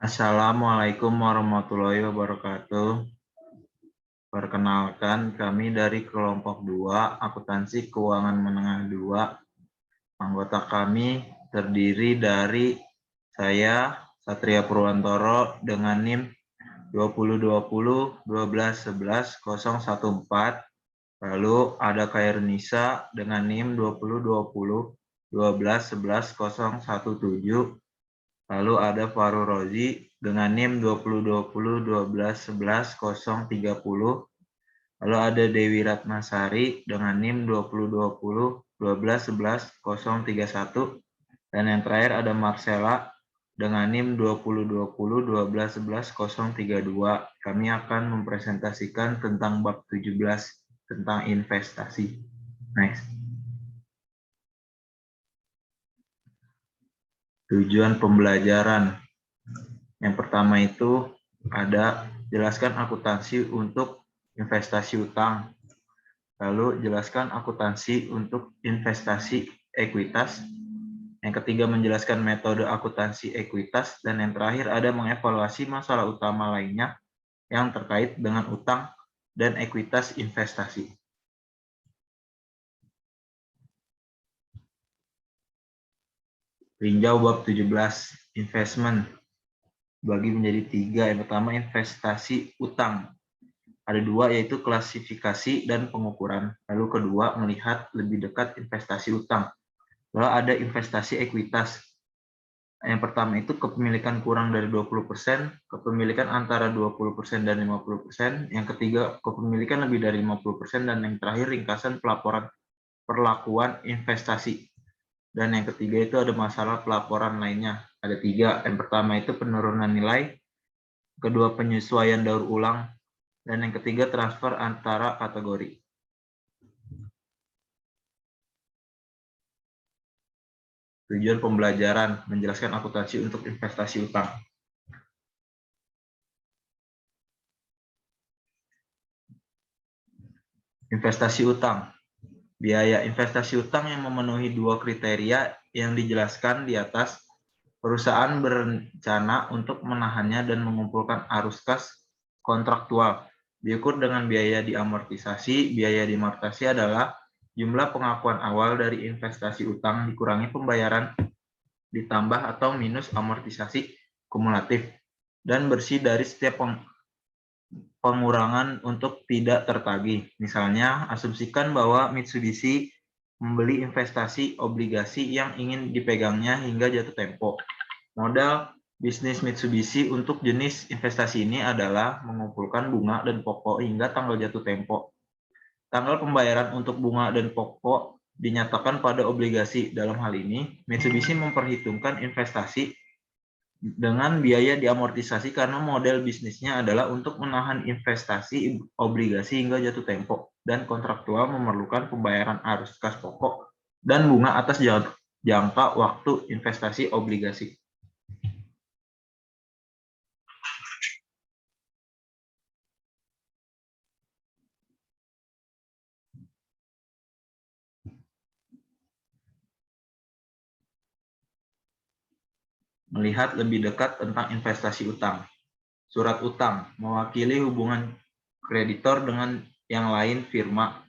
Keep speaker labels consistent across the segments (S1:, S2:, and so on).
S1: Assalamualaikum warahmatullahi wabarakatuh. Perkenalkan, kami dari kelompok 2, akuntansi keuangan menengah 2. Anggota kami terdiri dari saya, Satria Purwantoro, dengan NIM 2020-12-11-014. Lalu ada Khairunisa dengan NIM 2020-12-11-017. Lalu ada Faru Rozi dengan NIM 2020-12-11-030. Lalu ada Dewi Ratnasari dengan NIM 2020-12-11-031. Dan yang terakhir ada Marcella dengan NIM 2020-12-11-032. Kami akan mempresentasikan tentang bab 17 tentang investasi. Next. Tujuan pembelajaran. Yang pertama itu ada jelaskan akuntansi untuk investasi utang. Lalu jelaskan akuntansi untuk investasi ekuitas. Yang ketiga menjelaskan metode akuntansi ekuitas. Dan yang terakhir ada mengevaluasi masalah utama lainnya yang terkait dengan utang dan ekuitas investasi. Tinjau bab 17, investment. Bagi menjadi 3. Yang pertama investasi utang. Ada 2, yaitu klasifikasi dan pengukuran. Lalu kedua, melihat lebih dekat investasi utang. Lalu ada investasi ekuitas. Yang pertama itu kepemilikan kurang dari 20%, kepemilikan antara 20% dan 50%. Yang ketiga, kepemilikan lebih dari 50%. Dan yang terakhir, ringkasan pelaporan perlakuan investasi. Dan yang ketiga itu ada masalah pelaporan lainnya. Ada 3. Yang pertama itu penurunan nilai, kedua penyesuaian daur ulang, dan yang ketiga transfer antara kategori. Tujuan pembelajaran, menjelaskan akuntansi untuk investasi utang. Investasi utang. Biaya investasi utang yang memenuhi 2 kriteria yang dijelaskan di atas. Perusahaan berencana untuk menahannya dan mengumpulkan arus kas kontraktual. Diukur dengan biaya diamortisasi. Biaya diamortisasi adalah jumlah pengakuan awal dari investasi utang dikurangi pembayaran ditambah atau minus amortisasi kumulatif dan bersih dari setiap pengurangan untuk tidak tertagih. Misalnya, asumsikan bahwa Mitsubishi membeli investasi obligasi yang ingin dipegangnya hingga jatuh tempo. Modal bisnis Mitsubishi untuk jenis investasi ini adalah mengumpulkan bunga dan pokok hingga tanggal jatuh tempo. Tanggal pembayaran untuk bunga dan pokok dinyatakan pada obligasi. Dalam hal ini, Mitsubishi memperhitungkan investasi dengan biaya diamortisasi karena model bisnisnya adalah untuk menahan investasi obligasi hingga jatuh tempo, dan kontraktual memerlukan pembayaran arus kas pokok dan bunga atas jangka waktu investasi obligasi. Melihat lebih dekat tentang investasi utang. Surat utang mewakili hubungan kreditor dengan yang lain firma.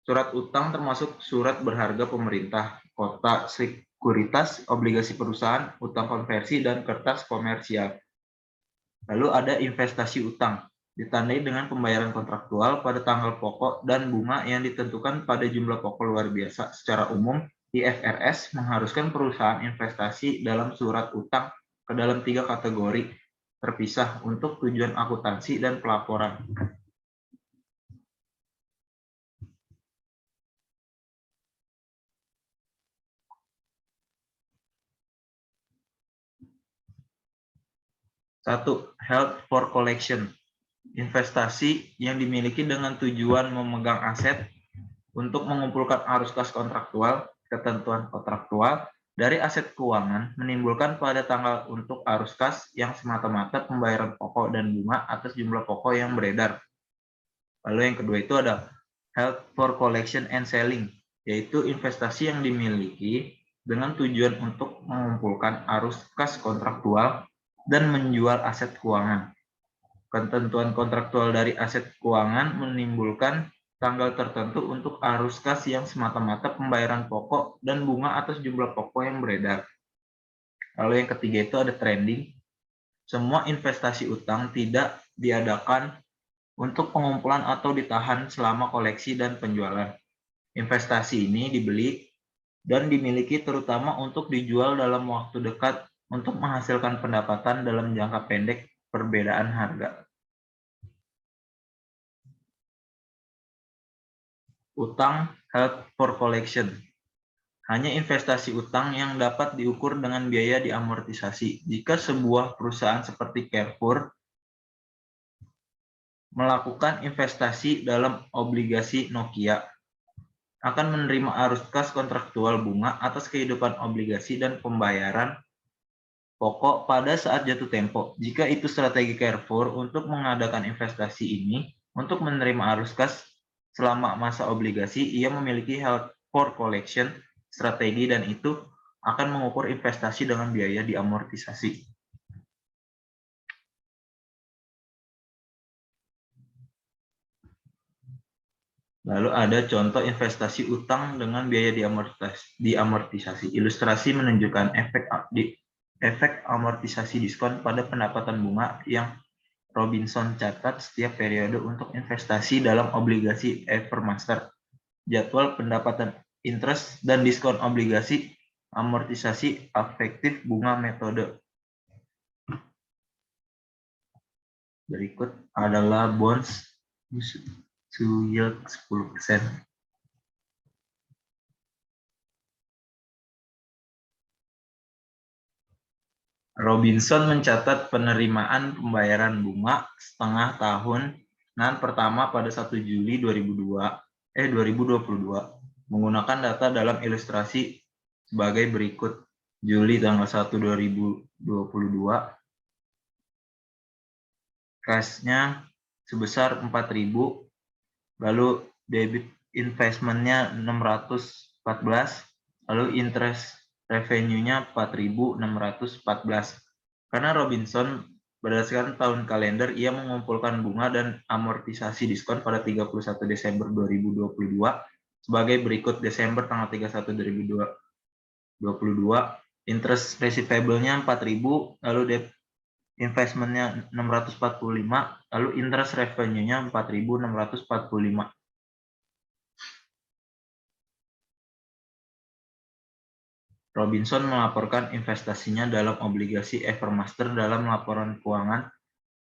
S1: Surat utang termasuk surat berharga pemerintah, kota, sekuritas, obligasi perusahaan, utang konversi, dan kertas komersial. Lalu ada investasi utang, ditandai dengan pembayaran kontraktual pada tanggal pokok dan bunga yang ditentukan pada jumlah pokok luar biasa. Secara umum, IFRS mengharuskan perusahaan investasi dalam surat utang ke dalam 3 kategori terpisah untuk tujuan akuntansi dan pelaporan. Satu, held for collection. Investasi yang dimiliki dengan tujuan memegang aset untuk mengumpulkan arus kas kontraktual, ketentuan kontraktual, dari aset keuangan menimbulkan pada tanggal untuk arus kas yang semata-mata pembayaran pokok dan bunga atas jumlah pokok yang beredar. Lalu yang kedua itu ada held for collection and selling, yaitu investasi yang dimiliki dengan tujuan untuk mengumpulkan arus kas kontraktual dan menjual aset keuangan. Ketentuan kontraktual dari aset keuangan menimbulkan tanggal tertentu untuk arus kas yang semata-mata pembayaran pokok dan bunga atas jumlah pokok yang beredar. Lalu yang ketiga itu ada trending. Semua investasi utang tidak diadakan untuk pengumpulan atau ditahan selama koleksi dan penjualan. Investasi ini dibeli dan dimiliki terutama untuk dijual dalam waktu dekat untuk menghasilkan pendapatan dalam jangka pendek perbedaan harga. Utang held for collection. Hanya investasi utang yang dapat diukur dengan biaya diamortisasi. Jika sebuah perusahaan seperti Carrefour melakukan investasi dalam obligasi Nokia, akan menerima arus kas kontraktual bunga atas kehidupan obligasi dan pembayaran pokok pada saat jatuh tempo. Jika itu strategi Carrefour untuk mengadakan investasi ini, untuk menerima arus kas selama masa obligasi, ia memiliki held for collection strategi dan itu akan mengukur investasi dengan biaya diamortisasi. Lalu ada contoh investasi utang dengan biaya diamortisasi. Ilustrasi menunjukkan efek amortisasi diskon pada pendapatan bunga yang Robinson catat setiap periode untuk investasi dalam obligasi Evermaster. Jadwal pendapatan interest dan diskon obligasi amortisasi efektif bunga metode. Berikut adalah bonds to yield 10%. Robinson mencatat penerimaan pembayaran bunga setengah tahunan pertama pada 1 Juli 2022 menggunakan data dalam ilustrasi sebagai berikut. Juli tanggal 1 2022 cash-nya sebesar 4.000, lalu debit investment-nya 614, lalu interest revenue-nya 4.614. Karena Robinson berdasarkan tahun kalender, ia mengumpulkan bunga dan amortisasi diskon pada 31 Desember 2022 sebagai berikut. Desember tanggal 31 2022, interest receivable-nya 4.000, lalu debt investment-nya 645, lalu interest revenue-nya 4.645. Robinson melaporkan investasinya dalam obligasi Evermaster dalam laporan keuangan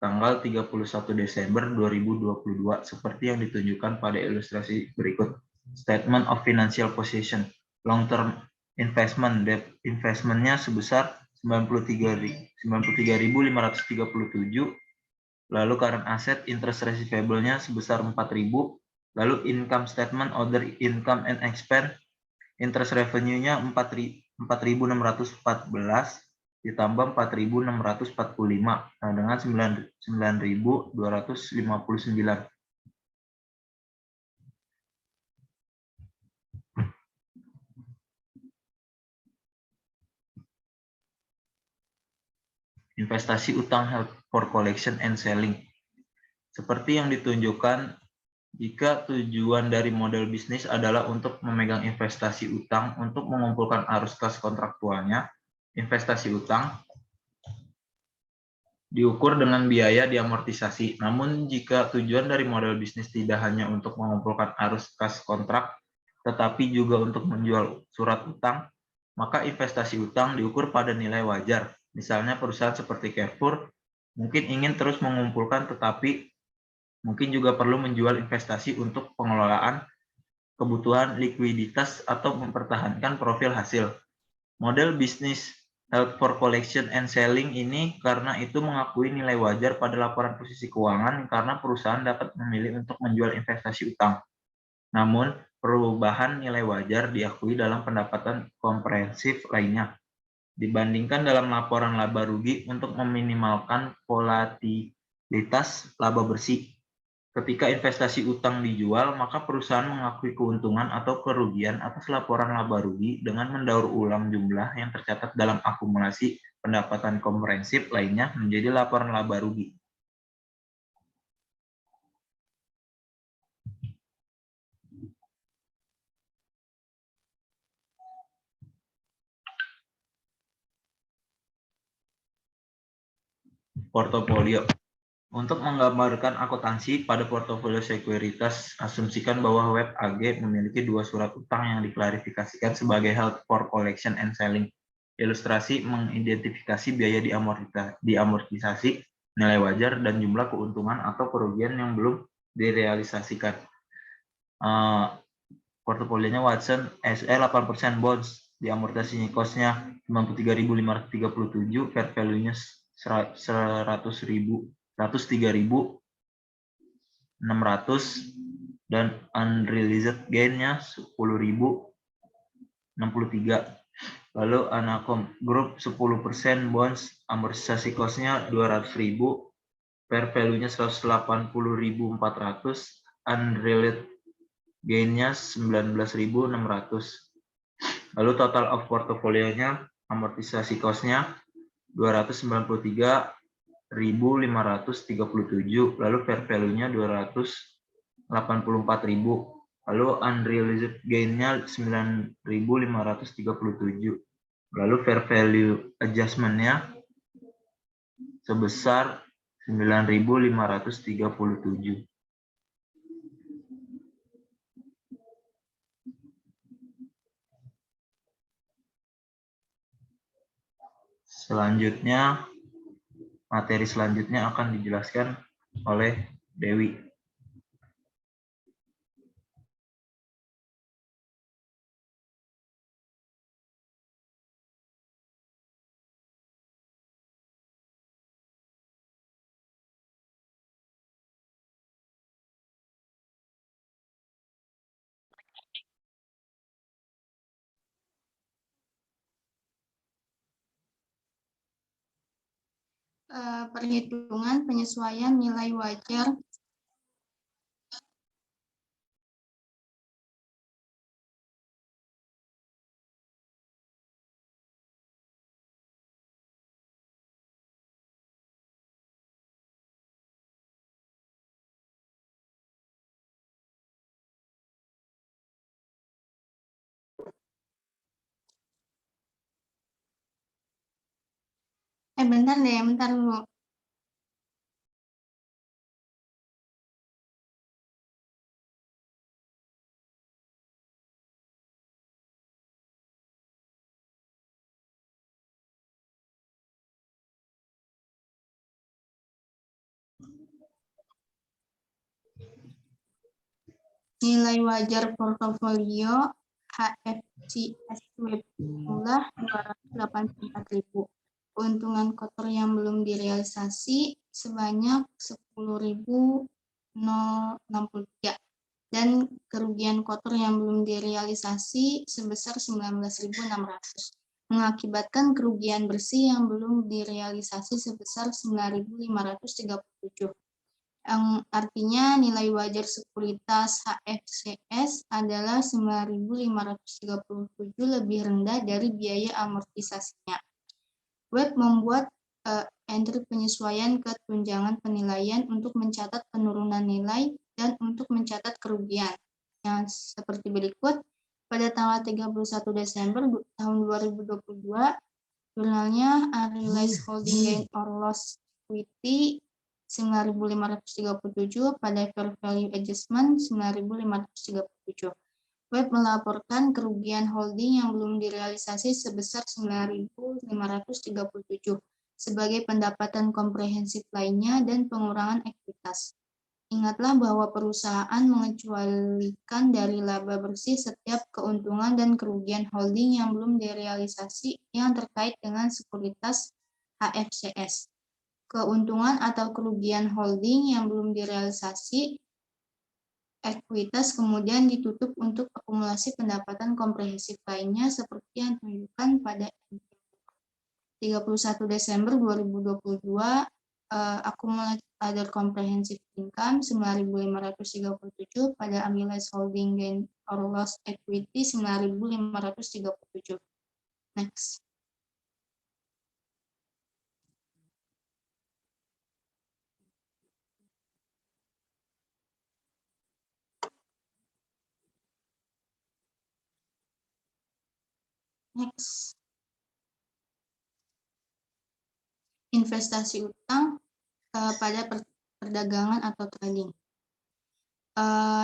S1: tanggal 31 Desember 2022 seperti yang ditunjukkan pada ilustrasi berikut. Statement of Financial Position. Long-term investment, debt investment-nya sebesar 93.537, lalu current asset interest receivable-nya sebesar 4.000, lalu income statement, other income and expense, interest revenue-nya 4.614 ditambah 4.645, nah dengan 9.259. Investasi utang held for collection and selling. Seperti yang ditunjukkan, jika tujuan dari model bisnis adalah untuk memegang investasi utang untuk mengumpulkan arus kas kontraktualnya, investasi utang diukur dengan biaya diamortisasi. Namun jika tujuan dari model bisnis tidak hanya untuk mengumpulkan arus kas kontrak, tetapi juga untuk menjual surat utang, maka investasi utang diukur pada nilai wajar. Misalnya perusahaan seperti Carrefour mungkin ingin terus mengumpulkan tetapi mungkin juga perlu menjual investasi untuk pengelolaan kebutuhan likuiditas atau mempertahankan profil hasil. Model bisnis held for collection and selling ini karena itu mengakui nilai wajar pada laporan posisi keuangan karena perusahaan dapat memilih untuk menjual investasi utang. Namun, perubahan nilai wajar diakui dalam pendapatan komprehensif lainnya dibandingkan dalam laporan laba rugi untuk meminimalkan volatilitas laba bersih. Ketika investasi utang dijual, maka perusahaan mengakui keuntungan atau kerugian atas laporan laba rugi dengan mendaur ulang jumlah yang tercatat dalam akumulasi pendapatan komprehensif lainnya menjadi laporan laba rugi. Portofolio. Untuk menggambarkan akuntansi pada portofolio sekuritas, asumsikan bahwa Web AG memiliki 2 surat utang yang diklarifikasikan sebagai held for collection and selling. Ilustrasi mengidentifikasi biaya diamortisasi, nilai wajar, dan jumlah keuntungan atau kerugian yang belum direalisasikan. Portofolionya Watson SE 8% bonds, diamortisasi cost-nya 93.537, fair value-nya 103.600 dan unrealized gain-nya 10.063. Lalu Anacom Group 10% bonds, amortisasi cost-nya 200.000, fair value-nya 180.400, unrealized gain-nya 19.600. Lalu total of portofolionya, amortisasi cost-nya 293.537, lalu fair value-nya 284.000, lalu unrealized gain-nya 9.537, lalu fair value adjustment-nya sebesar 9.537. Selanjutnya, materi selanjutnya akan dijelaskan oleh Dewi.
S2: Perhitungan penyesuaian nilai wajar bentar dulu. Nilai wajar portofolio HFCS Web jumlah 284.000. Keuntungan kotor yang belum direalisasi sebanyak 10.063 dan kerugian kotor yang belum direalisasi sebesar 19.600. Mengakibatkan kerugian bersih yang belum direalisasi sebesar 9.537. Yang artinya nilai wajar sekuritas HFCS adalah 9.537 lebih rendah dari biaya amortisasinya. Web membuat entry penyesuaian ke tunjangan penilaian untuk mencatat penurunan nilai dan untuk mencatat kerugian. Yang seperti berikut, pada tanggal 31 Desember tahun 2022, jurnalnya Unrealized Holding Gain or Loss Equity 9.537, pada fair value adjustment 9.537. Web melaporkan kerugian holding yang belum direalisasi sebesar 9.537 sebagai pendapatan komprehensif lainnya dan pengurangan ekuitas. Ingatlah bahwa perusahaan mengecualikan dari laba bersih setiap keuntungan dan kerugian holding yang belum direalisasi yang terkait dengan sekuritas HFCS. Keuntungan atau kerugian holding yang belum direalisasi ekuitas kemudian ditutup untuk akumulasi pendapatan komprehensif lainnya seperti yang ditunjukkan pada 31 Desember 2022, accumulated other comprehensive income 9.537, pada unrealized holding gain or loss equity 9.537. Next. Next. Investasi utang pada perdagangan atau trading.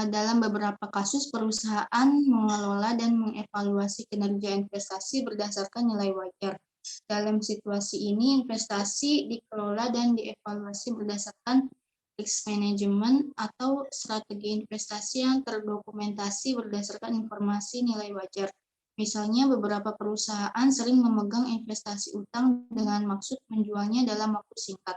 S2: Dalam beberapa kasus, perusahaan mengelola dan mengevaluasi kinerja investasi berdasarkan nilai wajar. Dalam situasi ini, investasi dikelola dan dievaluasi berdasarkan risk management atau strategi investasi yang terdokumentasi berdasarkan informasi nilai wajar. Misalnya, beberapa perusahaan sering memegang investasi utang dengan maksud menjualnya dalam waktu singkat.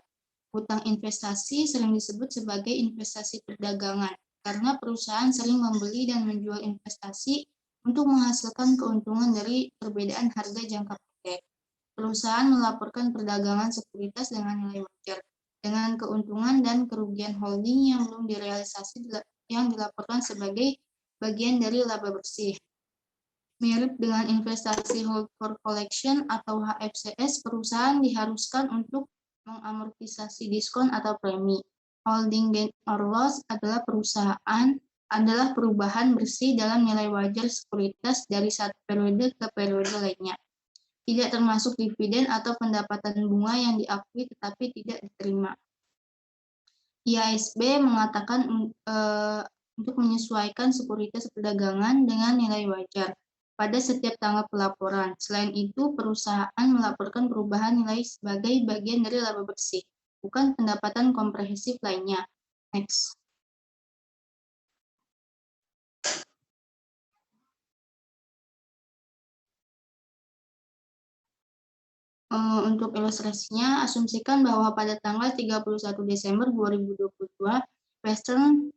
S2: Utang investasi sering disebut sebagai investasi perdagangan, karena perusahaan sering membeli dan menjual investasi untuk menghasilkan keuntungan dari perbedaan harga jangka pendek. Perusahaan melaporkan perdagangan sekuritas dengan nilai wajar, dengan keuntungan dan kerugian holding yang belum direalisasi yang dilaporkan sebagai bagian dari laba bersih. Mirip dengan investasi hold for collection atau HFCS, perusahaan diharuskan untuk mengamortisasi diskon atau premi. Holding gain or loss adalah perubahan bersih dalam nilai wajar sekuritas dari satu periode ke periode lainnya. Tidak termasuk dividen atau pendapatan bunga yang diakui tetapi tidak diterima. IASB mengatakan untuk menyesuaikan sekuritas perdagangan dengan nilai wajar pada setiap tanggal pelaporan. Selain itu, perusahaan melaporkan perubahan nilai sebagai bagian dari laba bersih, bukan pendapatan komprehensif lainnya. Next. Untuk ilustrasinya, asumsikan bahwa pada tanggal 31 Desember 2022, Western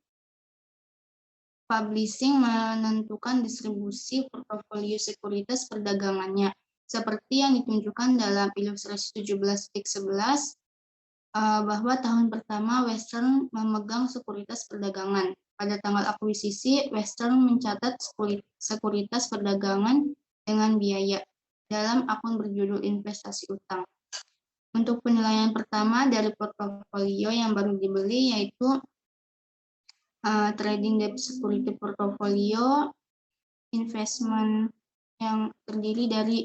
S2: Publishing menentukan distribusi portofolio sekuritas perdagangannya, seperti yang ditunjukkan dalam ilustrasi 17.11, bahwa tahun pertama Western memegang sekuritas perdagangan. Pada tanggal akuisisi, Western mencatat sekuritas perdagangan dengan biaya dalam akun berjudul investasi utang. Untuk penilaian pertama dari portofolio yang baru dibeli yaitu trading debt security portfolio investment yang terdiri dari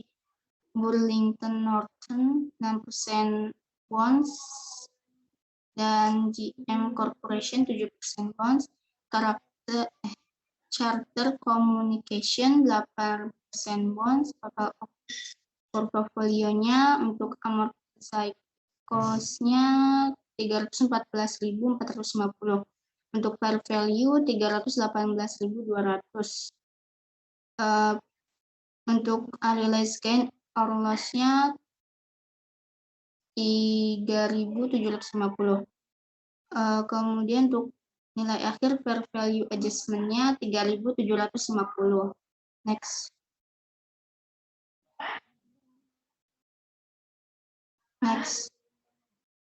S2: Burlington Northern 6% bonds dan GM Corporation 7% bonds, Charter Communication 8% bonds. Total portofolionya untuk amortisasi cost-nya 314.450. Untuk fair value 318.200. Untuk unrealized gain or loss-nya 3.750. Kemudian untuk nilai akhir fair value adjustment-nya 3.750. Next.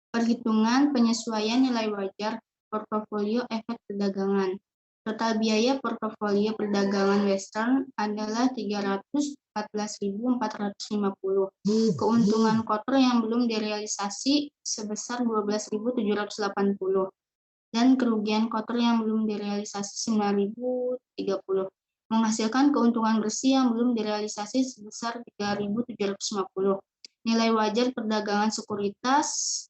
S2: Perhitungan penyesuaian nilai wajar portofolio efek perdagangan. Total biaya portofolio perdagangan Western adalah 314.450. Keuntungan kotor yang belum direalisasi sebesar 12.780. Dan kerugian kotor yang belum direalisasi 9.030. Menghasilkan keuntungan bersih yang belum direalisasi sebesar 3.750. Nilai wajar perdagangan sekuritas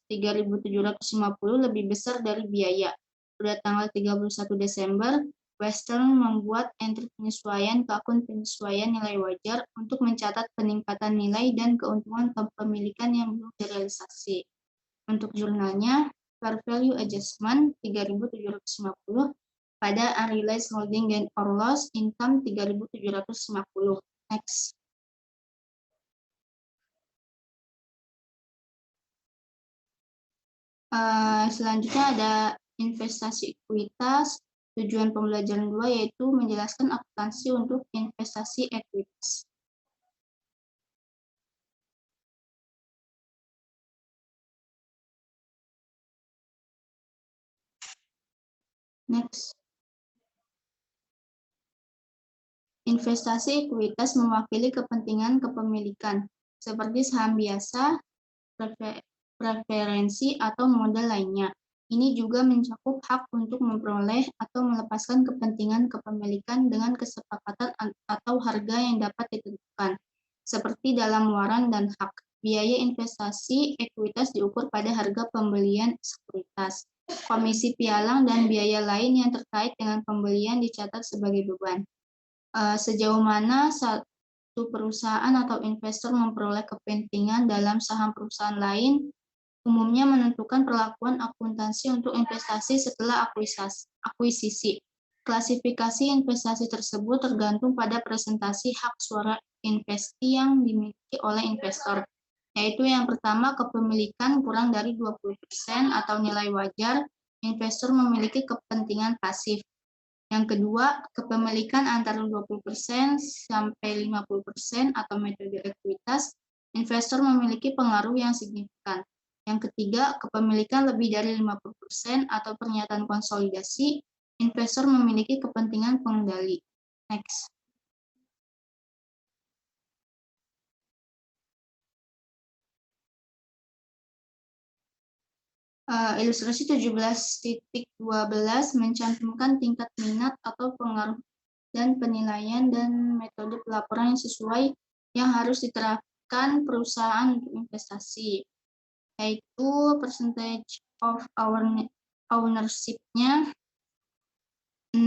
S2: 3.750 lebih besar dari biaya. Pada tanggal 31 Desember, Western membuat entry penyesuaian ke akun penyesuaian nilai wajar untuk mencatat peningkatan nilai dan keuntungan kepemilikan yang belum direalisasi. Untuk jurnalnya, fair value adjustment 3.750 pada unrealized holding gain or loss income 3.750. Next. Selanjutnya ada investasi ekuitas. Tujuan pembelajaran 2 yaitu menjelaskan akuntansi untuk investasi ekuitas. Next. Investasi ekuitas mewakili kepentingan kepemilikan, seperti saham biasa, preferensi, atau modal lainnya. Ini juga mencakup hak untuk memperoleh atau melepaskan kepentingan kepemilikan dengan kesepakatan atau harga yang dapat ditentukan. seperti dalam waran dan hak. Biaya investasi ekuitas diukur pada harga pembelian sekuritas. Komisi pialang dan biaya lain yang terkait dengan pembelian dicatat sebagai beban. Sejauh mana satu perusahaan atau investor memperoleh kepentingan dalam saham perusahaan lain, umumnya menentukan perlakuan akuntansi untuk investasi setelah akuisisi. Klasifikasi investasi tersebut tergantung pada presentasi hak suara investi yang dimiliki oleh investor, yaitu yang pertama kepemilikan kurang dari 20% atau nilai wajar, investor memiliki kepentingan pasif. Yang kedua, kepemilikan antara 20% sampai 50% atau metode ekuitas, investor memiliki pengaruh yang signifikan. Yang ketiga, kepemilikan lebih dari 50% atau pernyataan konsolidasi, investor memiliki kepentingan pengendali. Next. Ilustrasi 17.12 mencantumkan tingkat minat atau pengaruh dan penilaian dan metode pelaporan yang sesuai yang harus diterapkan perusahaan untuk investasi, yaitu percentage of ownership-nya 0%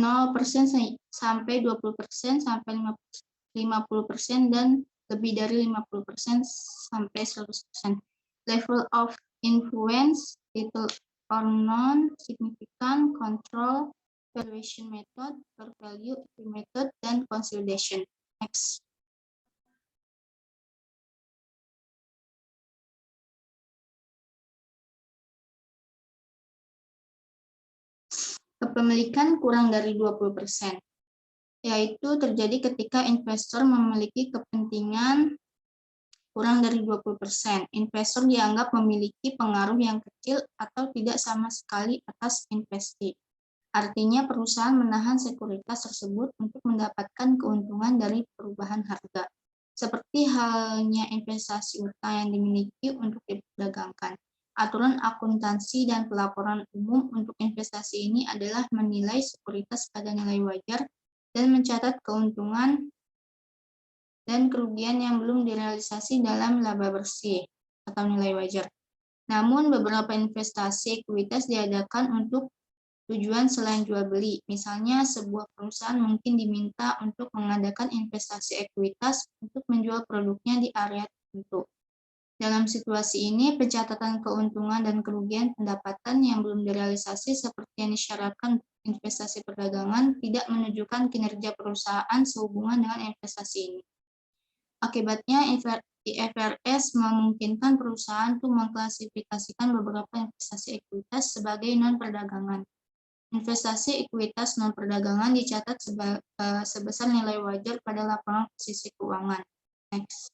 S2: sampai 20% sampai 50% dan lebih dari 50% sampai 100%. Level of influence, little or non-significant, control, valuation method, fair value method, dan consolidation. Next. Kepemilikan kurang dari 20%, yaitu terjadi ketika investor memiliki kepentingan kurang dari 20%. Investor dianggap memiliki pengaruh yang kecil atau tidak sama sekali atas investasi. Artinya perusahaan menahan sekuritas tersebut untuk mendapatkan keuntungan dari perubahan harga, seperti halnya investasi utang yang dimiliki untuk diperdagangkan. Aturan akuntansi dan pelaporan umum untuk investasi ini adalah menilai sekuritas pada nilai wajar dan mencatat keuntungan dan kerugian yang belum direalisasi dalam laba bersih atau nilai wajar. Namun beberapa investasi ekuitas diadakan untuk tujuan selain jual beli. Misalnya sebuah perusahaan mungkin diminta untuk mengadakan investasi ekuitas untuk menjual produknya di area tertentu. Dalam situasi ini, pencatatan keuntungan dan kerugian pendapatan yang belum direalisasi seperti yang disyaratkan investasi perdagangan tidak menunjukkan kinerja perusahaan sehubungan dengan investasi ini. Akibatnya, IFRS memungkinkan perusahaan untuk mengklasifikasikan beberapa investasi ekuitas sebagai non-perdagangan. Investasi ekuitas non-perdagangan dicatat sebesar nilai wajar pada laporan posisi keuangan. Next.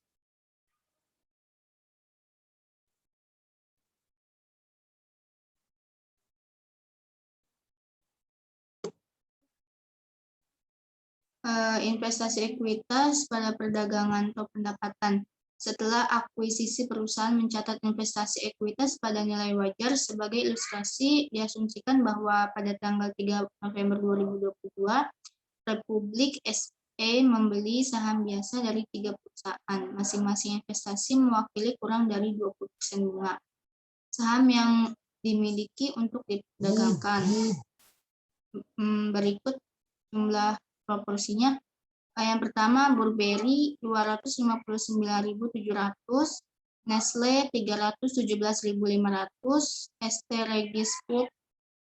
S2: Investasi ekuitas pada perdagangan atau pendapatan. Setelah akuisisi, perusahaan mencatat investasi ekuitas pada nilai wajar. Sebagai ilustrasi, diasumsikan bahwa pada tanggal 3 November 2022, Republik SE membeli saham biasa dari 3 perusahaan. Masing-masing investasi mewakili kurang dari 20% bunga saham yang dimiliki untuk diperdagangkan. Berikut jumlah proporsinya. Yang pertama, Burberry 259.700, Nestle 317.500, ST Regis Food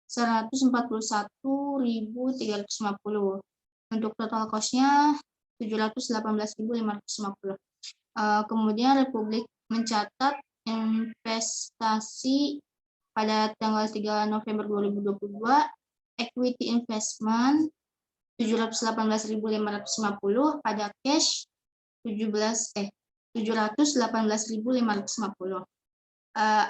S2: 141.350. Untuk total cost-nya 718.550. Kemudian Republik mencatat investasi pada tanggal 3 November 2022, equity investment 718.550, pada cash 718.550.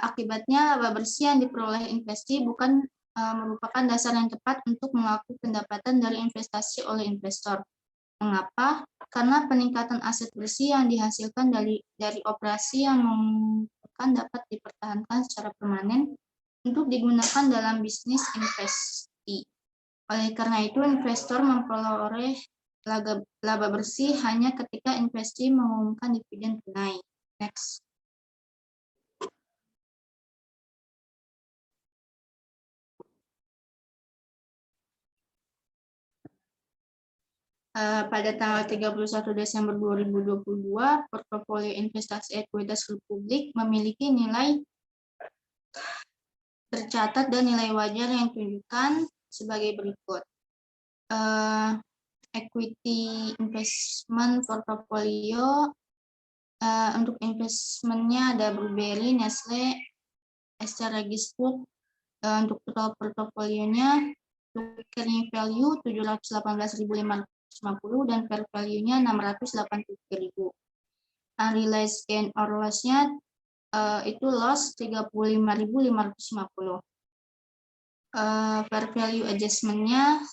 S2: Akibatnya laba bersih yang diperoleh investasi bukan merupakan dasar yang tepat untuk mengaku pendapatan dari investasi oleh investor. Mengapa? Karena peningkatan aset bersih yang dihasilkan dari operasi yang memungkinkan dapat dipertahankan secara permanen untuk digunakan dalam bisnis investasi. Oleh karena itu, investor memperoleh laba bersih hanya ketika investasi mengumumkan dividen tunai. Next. Pada tanggal 31 Desember 2022, portofolio investasi ekuitas Republik memiliki nilai tercatat dan nilai wajar yang ditunjukkan sebagai berikut. Equity investment portfolio, untuk investmentnya ada Burberry, Nestle, Ester Regis Food. Untuk total portofolionya, carrying value 718.550 dan fair value-nya 683.000. Unrealized gain or loss-nya itu loss 35.550. Fair value adjustment-nya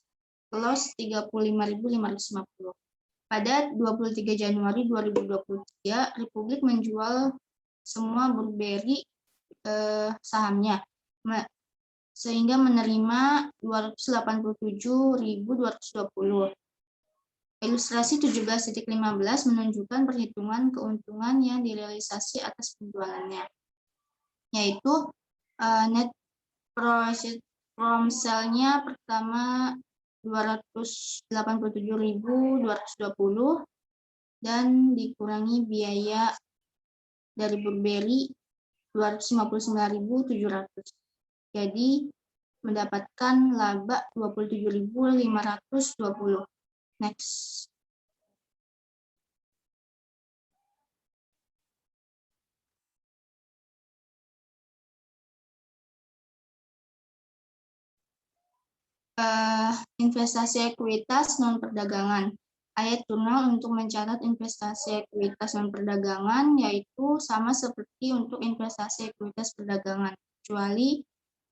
S2: loss 35.550. Pada 23 Januari 2023, Republik menjual semua Burberry sahamnya, sehingga menerima 287.220. Ilustrasi 17.15 menunjukkan perhitungan keuntungan yang direalisasi atas penjualannya, yaitu net profit from sale-nya pertama 287.220 dan dikurangi biaya dari Burberry 259.700. Jadi mendapatkan laba 27.520. Next. Investasi ekuitas non perdagangan. Ayat jurnal untuk mencatat investasi ekuitas non perdagangan yaitu sama seperti untuk investasi ekuitas perdagangan, kecuali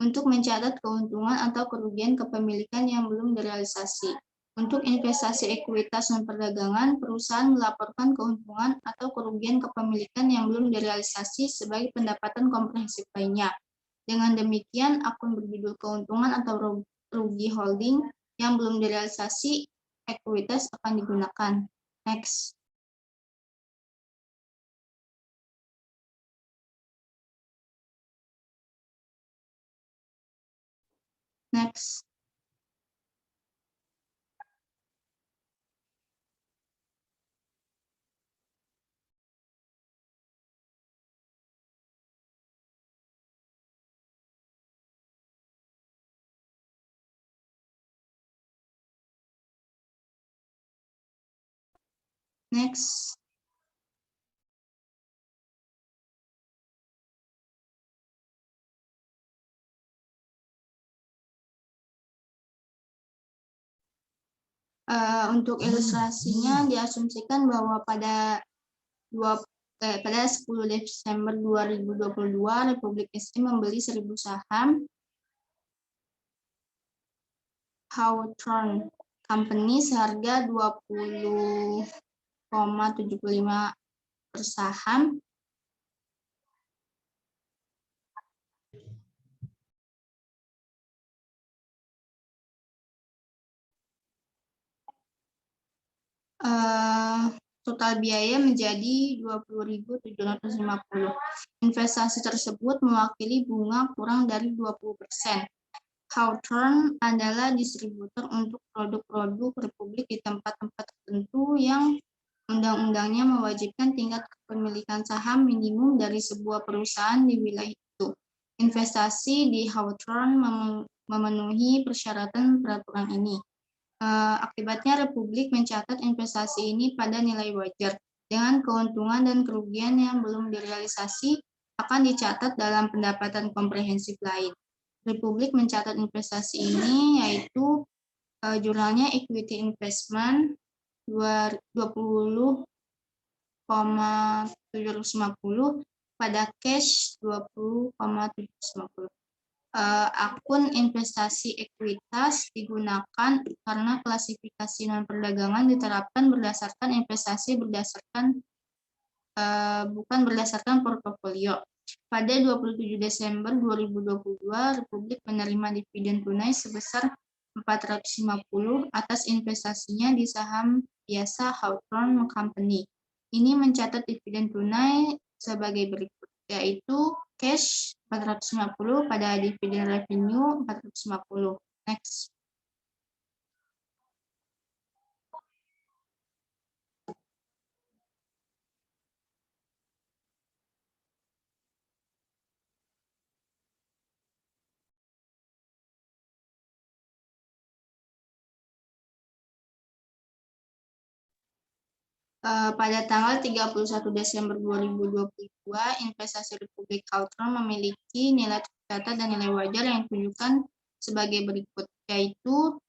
S2: untuk mencatat keuntungan atau kerugian kepemilikan yang belum direalisasi. Untuk investasi ekuitas non perdagangan, perusahaan melaporkan keuntungan atau kerugian kepemilikan yang belum direalisasi sebagai pendapatan komprehensif lainnya. Dengan demikian, akun berjudul keuntungan atau rugi holding yang belum direalisasi ekuitas akan digunakan. Next. Next. Next. Untuk ilustrasinya diasumsikan bahwa pada 10 Desember 2022 Republik Indonesia membeli 1.000 saham Hawthorne Company seharga 20,75 per saham. Total biaya menjadi 20.750. Investasi tersebut mewakili bunga kurang dari 20%. Hawthorne adalah distributor untuk produk-produk Republik di tempat-tempat tertentu yang undang-undangnya mewajibkan tingkat kepemilikan saham minimum dari sebuah perusahaan di wilayah itu. Investasi di Hawthorne memenuhi persyaratan peraturan ini. Akibatnya Republik mencatat investasi ini pada nilai wajar, dengan keuntungan dan kerugian yang belum direalisasi akan dicatat dalam pendapatan komprehensif lain. Republik mencatat investasi ini yaitu jurnalnya Equity Investment 20,750 pada cash 20,750. Akun investasi ekuitas digunakan karena klasifikasi non perdagangan diterapkan berdasarkan investasi bukan berdasarkan portofolio. Pada 27 Desember 2022, Republik menerima dividen tunai sebesar 450 atas investasinya di saham biasa Hawthorne Company. Ini mencatat dividen tunai sebagai berikut, yaitu cash 450 pada dividen revenue 450. Next. Pada tanggal 31 Desember 2022, investasi Republik Hawthorne memiliki nilai tercatat dan nilai wajar yang ditunjukkan sebagai berikut, yaitu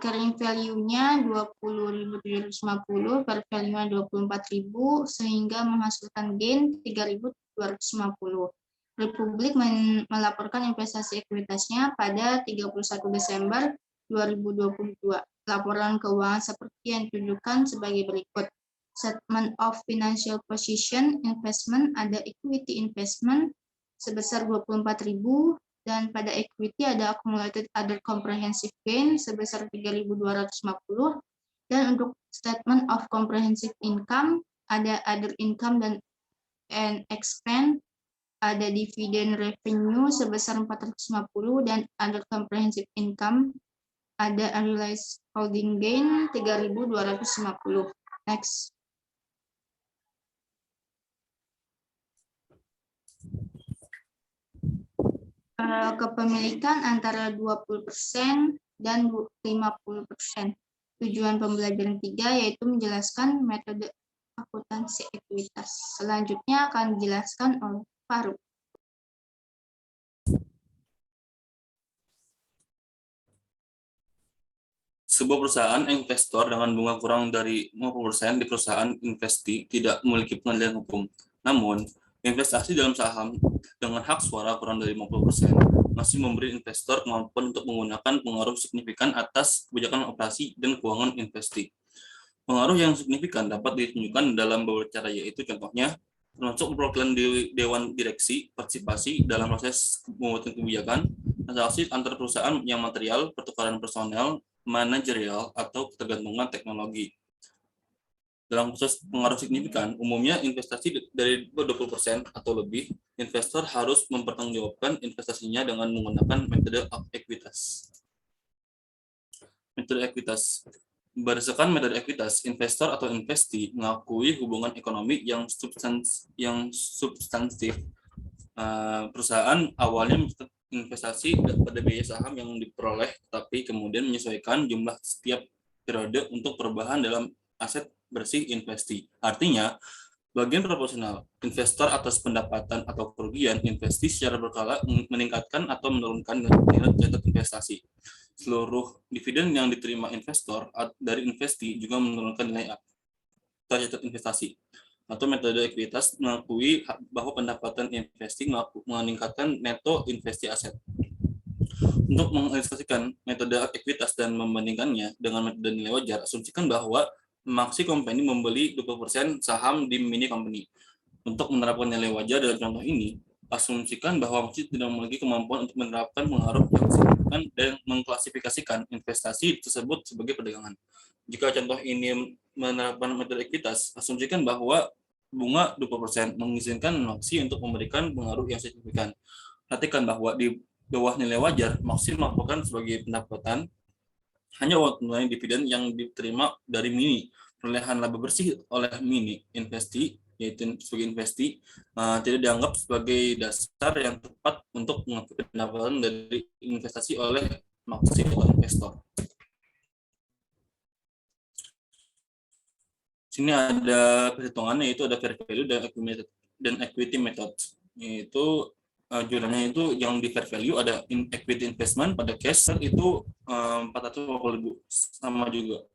S2: carrying value-nya 20.750, fair value-nya 24.000, sehingga menghasilkan gain 3.250. Republik melaporkan investasi ekuitasnya pada 31 Desember 2022. Laporan keuangan seperti yang ditunjukkan sebagai berikut. Statement of Financial Position Investment, ada equity investment sebesar 24.000, dan pada equity ada accumulated other comprehensive gain sebesar 3.250, dan untuk statement of comprehensive income ada other income dan expense, ada dividen revenue sebesar 450, dan other comprehensive income ada unrealized holding gain 3.250. Next. Kepemilikan antara 20% dan 50%. Tujuan pembelajaran 3 yaitu menjelaskan metode akuntansi ekuitas. Selanjutnya akan dijelaskan oleh Faruk.
S3: Sebuah perusahaan investor dengan bunga kurang dari 50% di perusahaan investi tidak memiliki pengadilan hukum. Namun, investasi dalam saham dengan hak suara kurang dari 50% masih memberi investor kemampuan untuk menggunakan pengaruh signifikan atas kebijakan operasi dan keuangan investi. Pengaruh yang signifikan dapat ditunjukkan dalam beberapa cara, yaitu contohnya termasuk perwakilan dewan direksi, partisipasi dalam proses pembuatan kebijakan, transaksi antar perusahaan yang material, pertukaran personel, manajerial, atau ketergantungan teknologi. Dalam proses pengaruh signifikan, umumnya investasi dari 20% atau lebih, investor harus mempertanggungjawabkan investasinya dengan menggunakan metode ekuitas. Metode ekuitas. Berdasarkan metode ekuitas, investor atau investi mengakui hubungan ekonomi yang substantif. Perusahaan awalnya investasi pada biaya saham yang diperoleh, tapi kemudian menyesuaikan jumlah setiap periode untuk perubahan dalam aset bersih investi. Artinya, bagian proporsional investor atas pendapatan atau kerugian investi secara berkala meningkatkan atau menurunkan nilai catat investasi. Seluruh dividen yang diterima investor dari investi juga menurunkan nilai catat investasi. Atau metode ekuitas mengakui bahwa pendapatan investi meningkatkan neto investi aset. Untuk mengilustrasikan metode ekuitas dan membandingkannya dengan metode nilai wajar, asumsikan bahwa Maxi Company membeli 20% saham di Mini Company. Untuk menerapkan nilai wajar dalam contoh ini, asumsikan bahwa Maxi tidak memiliki kemampuan untuk menerapkan pengaruh yang signifikan dan mengklasifikasikan investasi tersebut sebagai perdagangan. Jika contoh ini menerapkan metode ekuitas, asumsikan bahwa bunga 20% mengizinkan Maxi untuk memberikan pengaruh yang signifikan. Perhatikan bahwa di bawah nilai wajar, Maxi melaporkan sebagai pendapatan hanya uang tunai dividen yang diterima dari Mini. Perolehan laba bersih oleh Mini investi, yaitu sebagai investi, tidak dianggap sebagai dasar yang tepat untuk mengakui pendapatan dari investasi oleh Maxi atau investor. Sini ada perhitungannya, yaitu ada fair value dan equity method. Yaitu jurnalnya itu yang di fair value ada equity investment pada cash itu 450.000 sama juga.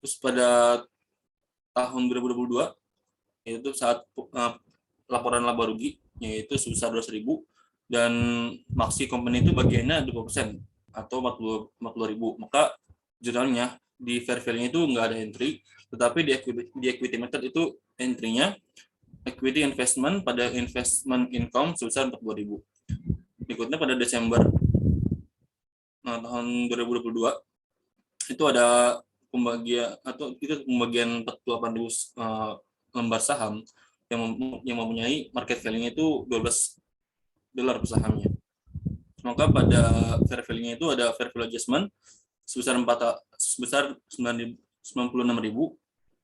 S3: Terus pada tahun 2022 yaitu saat laporan laba rugi yaitu sebesar 200.000 dan Maxi Company itu bagiannya 20% atau 40.000. Maka jurnalnya di fair value itu nggak ada entry, tetapi di equity method itu entry-nya equity investment pada investment income sebesar 42.000. Berikutnya pada Desember tahun 2022 itu ada pembagian 48.000 lembar saham yang mempunyai market value-nya itu $12 per sahamnya. Maka pada fair value-nya itu ada fair value adjustment sebesar 96.000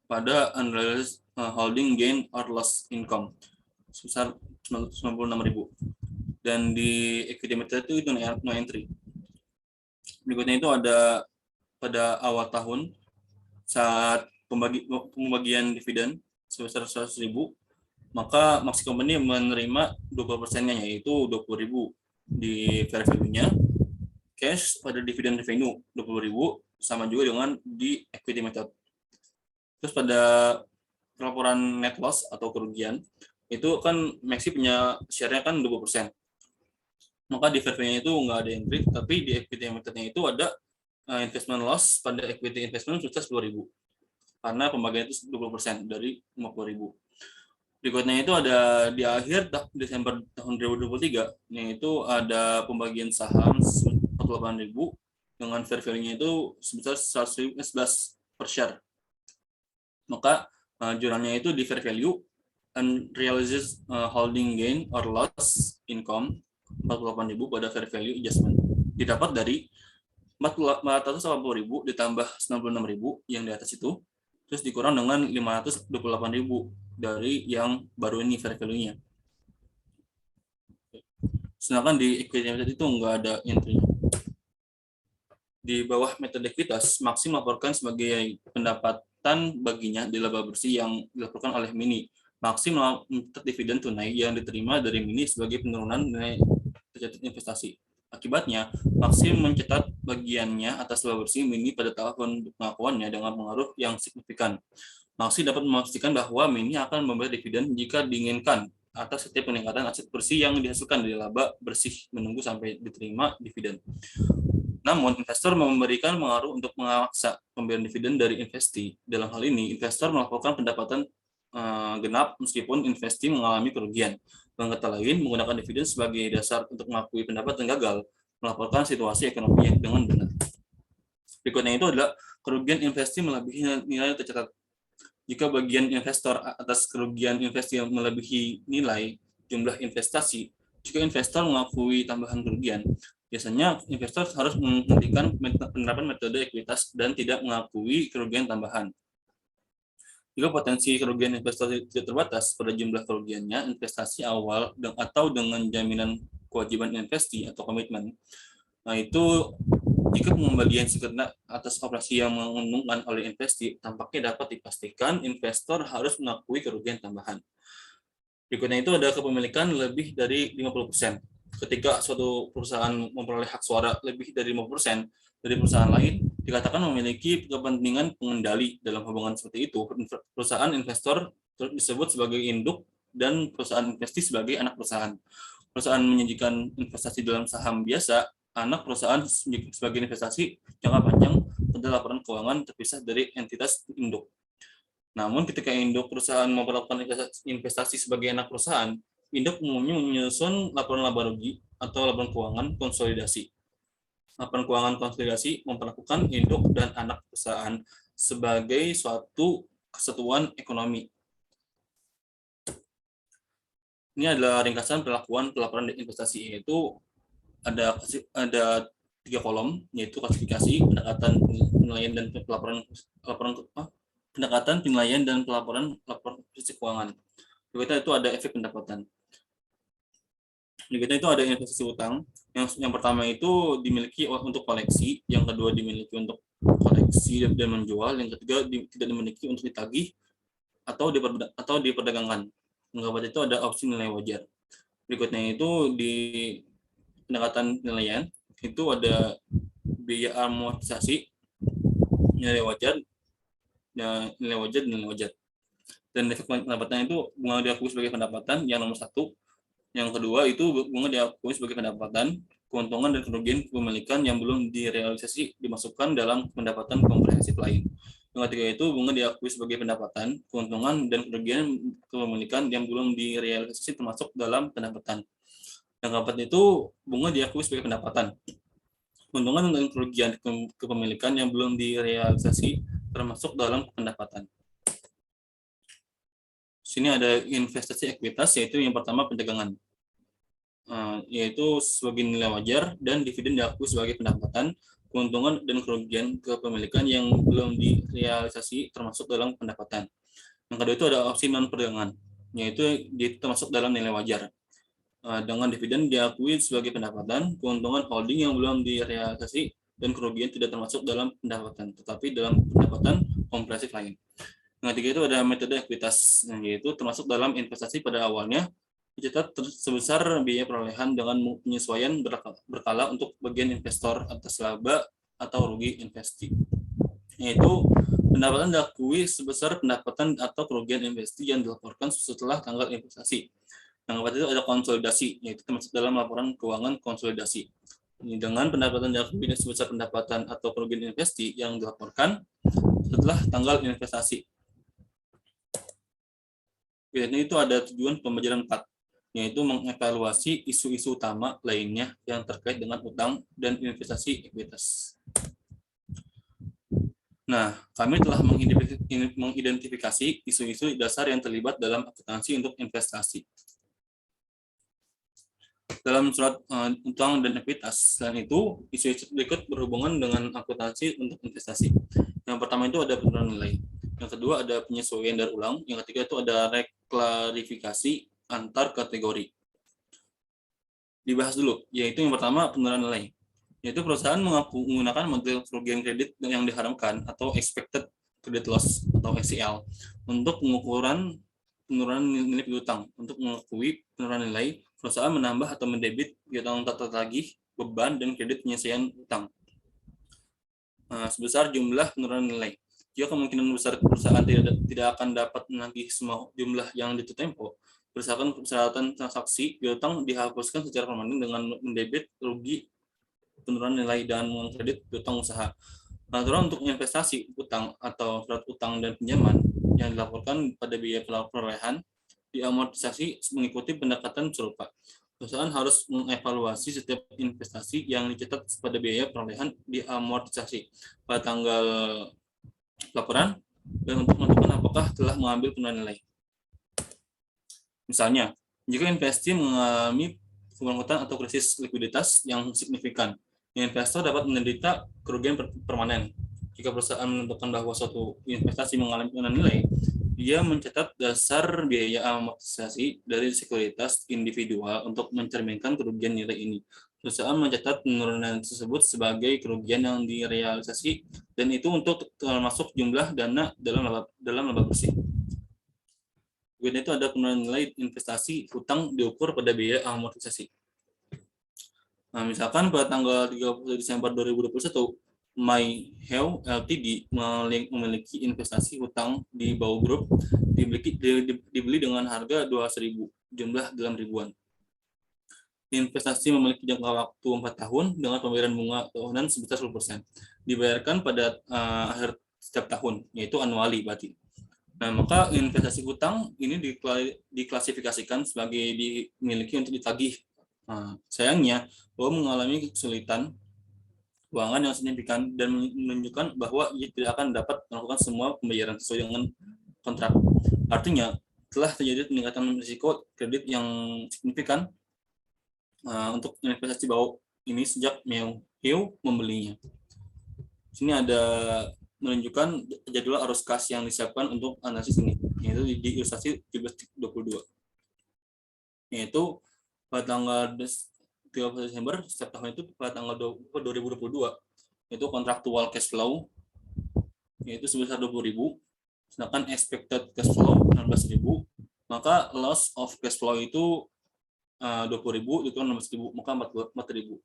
S3: pada unrealized holding gain or loss income sebesar 96.000. Dan di equity method itu no entry. Berikutnya itu ada pada awal tahun saat pembagian dividen sebesar 100.000, maka Maxi Company menerima 20%-nya, yaitu 20.000 di fair value-nya, cash pada dividen revenue 20.000, sama juga dengan di equity method. Terus pada laporan net loss atau kerugian, itu kan Maxi punya share-nya kan 20%. Maka di fair value-nya itu nggak ada entry, tapi di equity method-nya itu ada investment loss pada equity investment sebesar 10.000. Karena pembagian itu 20% dari 50.000. Berikutnya itu ada di akhir Desember tahun 2023, yaitu ada pembagian saham 48.000 dengan fair value-nya itu sebesar 11 per share. Maka jurnalnya itu di fair value unrealized holding gain or loss income 48.000 pada fair value adjustment didapat dari 480.000 ditambah 96.000 yang di atas itu, terus dikurang dengan 528.000 dari yang baru ini fair value-nya. Sedangkan di equity method itu nggak ada entry-nya. Di bawah metode ekuitas, Maxi melaporkan sebagai pendapatan baginya di laba bersih yang dilaporkan oleh Mini. Maxi mencatat dividen tunai yang diterima dari Mini sebagai penurunan nilai tercatat investasi. Akibatnya, Maxi mencatat bagiannya atas laba bersih Mini pada tahun pengakuannya dengan pengaruh yang signifikan. Maxi dapat memastikan bahwa Mini akan membayar dividen jika diinginkan atas setiap peningkatan aset bersih yang dihasilkan dari laba bersih menunggu sampai diterima dividen. Namun, investor memberikan pengaruh untuk memaksa pembayaran dividen dari investi. Dalam hal ini, investor melaporkan pendapatan genap meskipun investi mengalami kerugian. Dengan kata lain, menggunakan dividen sebagai dasar untuk mengakui pendapatan gagal, melaporkan situasi ekonomi yang dengan benar. Berikutnya itu adalah kerugian investi melebihi nilai tercatat. Jika bagian investor atas kerugian investi yang melebihi nilai jumlah investasi, jika investor mengakui tambahan kerugian, biasanya investor harus menghentikan penerapan metode ekuitas dan tidak mengakui kerugian tambahan. Jika potensi kerugian investasi tidak terbatas pada jumlah kerugiannya, investasi awal atau dengan jaminan kewajiban investi atau komitmen, nah itu jika pengembalian segenap atas operasi yang menguntungkan oleh investi, tampaknya dapat dipastikan investor harus mengakui kerugian tambahan. Berikutnya itu ada kepemilikan lebih dari 50%. Ketika suatu perusahaan memperoleh hak suara lebih dari 50% dari perusahaan lain, dikatakan memiliki kepentingan pengendali. Dalam hubungan seperti itu, perusahaan investor disebut sebagai induk dan perusahaan investi sebagai anak perusahaan. Perusahaan menyajikan investasi dalam saham biasa, anak perusahaan sebagai investasi jangka panjang pada laporan keuangan terpisah dari entitas induk. Namun ketika induk perusahaan memperlakukan investasi sebagai anak perusahaan, induk umumnya menyusun laporan laba rugi atau laporan keuangan konsolidasi. Laporan keuangan konsolidasi memperlakukan induk dan anak perusahaan sebagai suatu kesatuan ekonomi. Ini adalah ringkasan perlakuan pelaporan investasi, yaitu ada 3 kolom, yaitu klasifikasi, pendekatan penilaian dan pendekatan penilaian dan laporan fisik keuangan. Berikutnya itu ada efek pendapatan. Berikutnya itu ada investasi utang. Yang pertama itu dimiliki untuk koleksi, yang kedua dimiliki untuk koleksi dan menjual, yang ketiga tidak dimiliki untuk ditagih atau diperdagangkan. Yang keempat itu ada opsi nilai wajar. Berikutnya itu di pendekatan penilaian itu ada biaya amortisasi, nilai wajar, dan nilai wajar. Dan efek pendapatan itu bunga diakui sebagai pendapatan yang nomor 1. Yang kedua itu bunga diakui sebagai pendapatan, keuntungan dan kerugian kepemilikan yang belum direalisasi dimasukkan dalam pendapatan komprehensif lain. Yang ketiga itu bunga diakui sebagai pendapatan, keuntungan dan kerugian kepemilikan yang belum direalisasi termasuk dalam pendapatan. Yang keempat itu bunga diakui sebagai pendapatan. keuntungan dan kerugian kepemilikan yang belum direalisasi termasuk dalam pendapatan. Sini ada investasi ekuitas, yaitu yang pertama perdagangan, yaitu sebagai nilai wajar dan dividen diakui sebagai pendapatan, keuntungan dan kerugian kepemilikan yang belum direalisasi termasuk dalam pendapatan. Yang kedua itu ada opsi non perdagangan, yaitu dia termasuk dalam nilai wajar. Dengan dividen diakui sebagai pendapatan, keuntungan holding yang belum direalisasi dan kerugian tidak termasuk dalam pendapatan, tetapi dalam pendapatan kompresif lain. Yang ketiga itu ada metode ekuitas, yaitu termasuk dalam investasi pada awalnya dicatat sebesar biaya perolehan dengan penyesuaian berkala untuk bagian investor atas laba atau rugi investasi. Yaitu pendapatan diakui sebesar pendapatan atau kerugian investasi yang dilaporkan setelah tanggal investasi. Yang keempat itu ada konsolidasi, yaitu termasuk dalam laporan keuangan konsolidasi. Dengan pendapatan diakui sebesar pendapatan atau kerugian investasi yang dilaporkan setelah tanggal investasi. Biasanya itu ada tujuan pembelajaran 4, yaitu mengevaluasi isu-isu utama lainnya yang terkait dengan utang dan investasi ekuitas. Nah, kami telah mengidentifikasi isu-isu dasar yang terlibat dalam akuntansi untuk investasi. Dalam surat utang dan ekuitas, selain itu, isu-isu berikut berhubungan dengan akuntansi untuk investasi. Yang pertama itu ada penurunan nilai. Yang kedua ada penyesuaian dan ulang. Yang ketiga itu ada reklarifikasi antar kategori. Dibahas dulu, yaitu yang pertama penurunan nilai. Yaitu perusahaan menggunakan model kerugian kredit yang diharamkan atau expected credit loss atau ECL untuk pengukuran penurunan nilai piutang. Untuk mengakui penurunan nilai, perusahaan menambah atau mendebit piutang tak tertagih, beban, dan kredit penyelesaian utang sebesar jumlah penurunan nilai. Jika kemungkinan besar perusahaan tidak akan dapat menagih semua jumlah yang ditutup tempo, berdasarkan persyaratan transaksi, piutang dihapuskan secara permanen dengan mendebit rugi penurunan nilai dan mengkredit piutang usaha. Aturan untuk investasi utang atau surat utang dan pinjaman yang dilaporkan pada biaya perolehan diamortisasi mengikuti pendekatan serupa. Perusahaan harus mengevaluasi setiap investasi yang dicatat pada biaya perolehan diamortisasi pada tanggal laporan dan untuk menentukan apakah telah mengambil penurunan nilai. Misalnya, jika investasi mengalami kebangkrutan atau krisis likuiditas yang signifikan, investor dapat menderita kerugian permanen. Jika perusahaan menentukan bahwa suatu investasi mengalami penurunan nilai, dia mencatat dasar biaya amortisasi dari sekuritas individual untuk mencerminkan kerugian nilai ini. Perusahaan mencatat penurunan tersebut sebagai kerugian yang direalisasi dan itu untuk termasuk jumlah dana dalam laba bersih. Kemudian itu ada penurunan nilai investasi utang diukur pada biaya amortisasi. Nah, misalkan pada tanggal 31 Desember 2021, MyHealth Ltd memiliki investasi hutang di Bau Group dibeli dengan harga 200.000, jumlah dalam ribuan. Investasi memiliki jangka waktu 4 tahun dengan pembayaran bunga tahunan sebesar 10%. Dibayarkan pada akhir setiap tahun, yaitu anuali berarti. Nah, maka investasi hutang ini diklasifikasikan sebagai dimiliki untuk ditagih. Sayangnya, bahwa mengalami kesulitan keuangan yang signifikan dan menunjukkan bahwa ia tidak akan dapat melakukan semua pembayaran sesuai dengan kontrak. Artinya, telah terjadi peningkatan risiko kredit yang signifikan untuk investasi Bau ini sejak MyHealth membelinya. Sini ada menunjukkan jadwal arus kas yang disiapkan untuk analisis ini, yaitu di ilustrasi 1722. Yaitu pada tanggal 30 Desember setiap tahun itu pada tanggal 2022 itu kontraktual cash flow yaitu sebesar 20.000, sedangkan expected cash flow 16.000, maka loss of cash flow itu 20.000 dikurang 16.000, maka 4.000.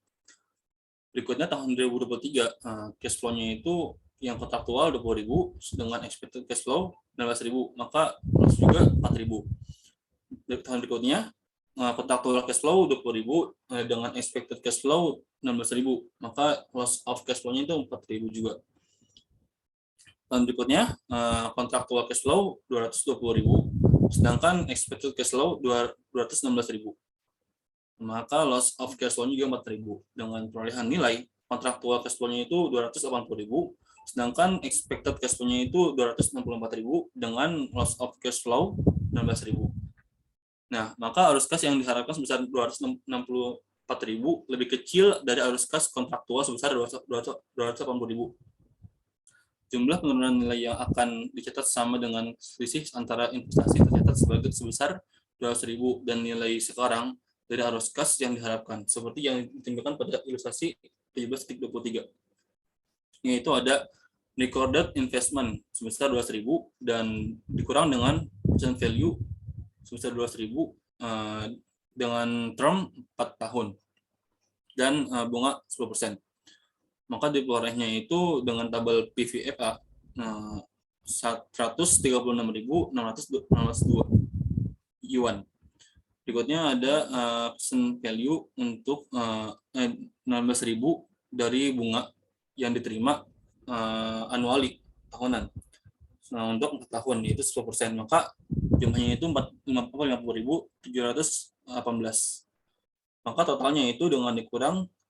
S3: Berikutnya tahun 2023 cash flow-nya itu yang kontraktual 20.000 dengan expected cash flow 16.000, maka loss juga 4.000. Tahun berikutnya kontraktual cash flow 20.000 dengan expected cash flow 16.000, maka loss of cash flow-nya itu 4.000 juga. Tahun berikutnya kontraktual cash flow 220.000, sedangkan expected cash flow 216.000, maka loss of cash flow-nya juga 4.000 dengan perolehan nilai kontraktual cash flow-nya itu 280.000, sedangkan expected cash flow-nya itu 264.000 dengan loss of cash flow 16.000. Nah, maka arus kas yang diharapkan sebesar 264.000 lebih kecil dari arus kas kontraktual sebesar 280.000. Jumlah penurunan nilai yang akan dicatat sama dengan selisih antara investasi tercatat sebagai sebesar 200.000 dan nilai sekarang dari arus kas yang diharapkan, seperti yang ditampilkan pada ilustrasi 17.23. Yaitu ada recorded investment sebesar 200.000 dan dikurang dengan present value sebesar 200.000 dengan term 4 tahun dan bunga 10%. Maka diperolehnya itu dengan tabel PVFA 136.602 yuan. Berikutnya ada present value untuk 16.000 dari bunga yang diterima annually tahunan. Nah, untuk 4 tahun yaitu 10%, maka jumlahnya itu 50.718. Maka totalnya itu dengan ditambah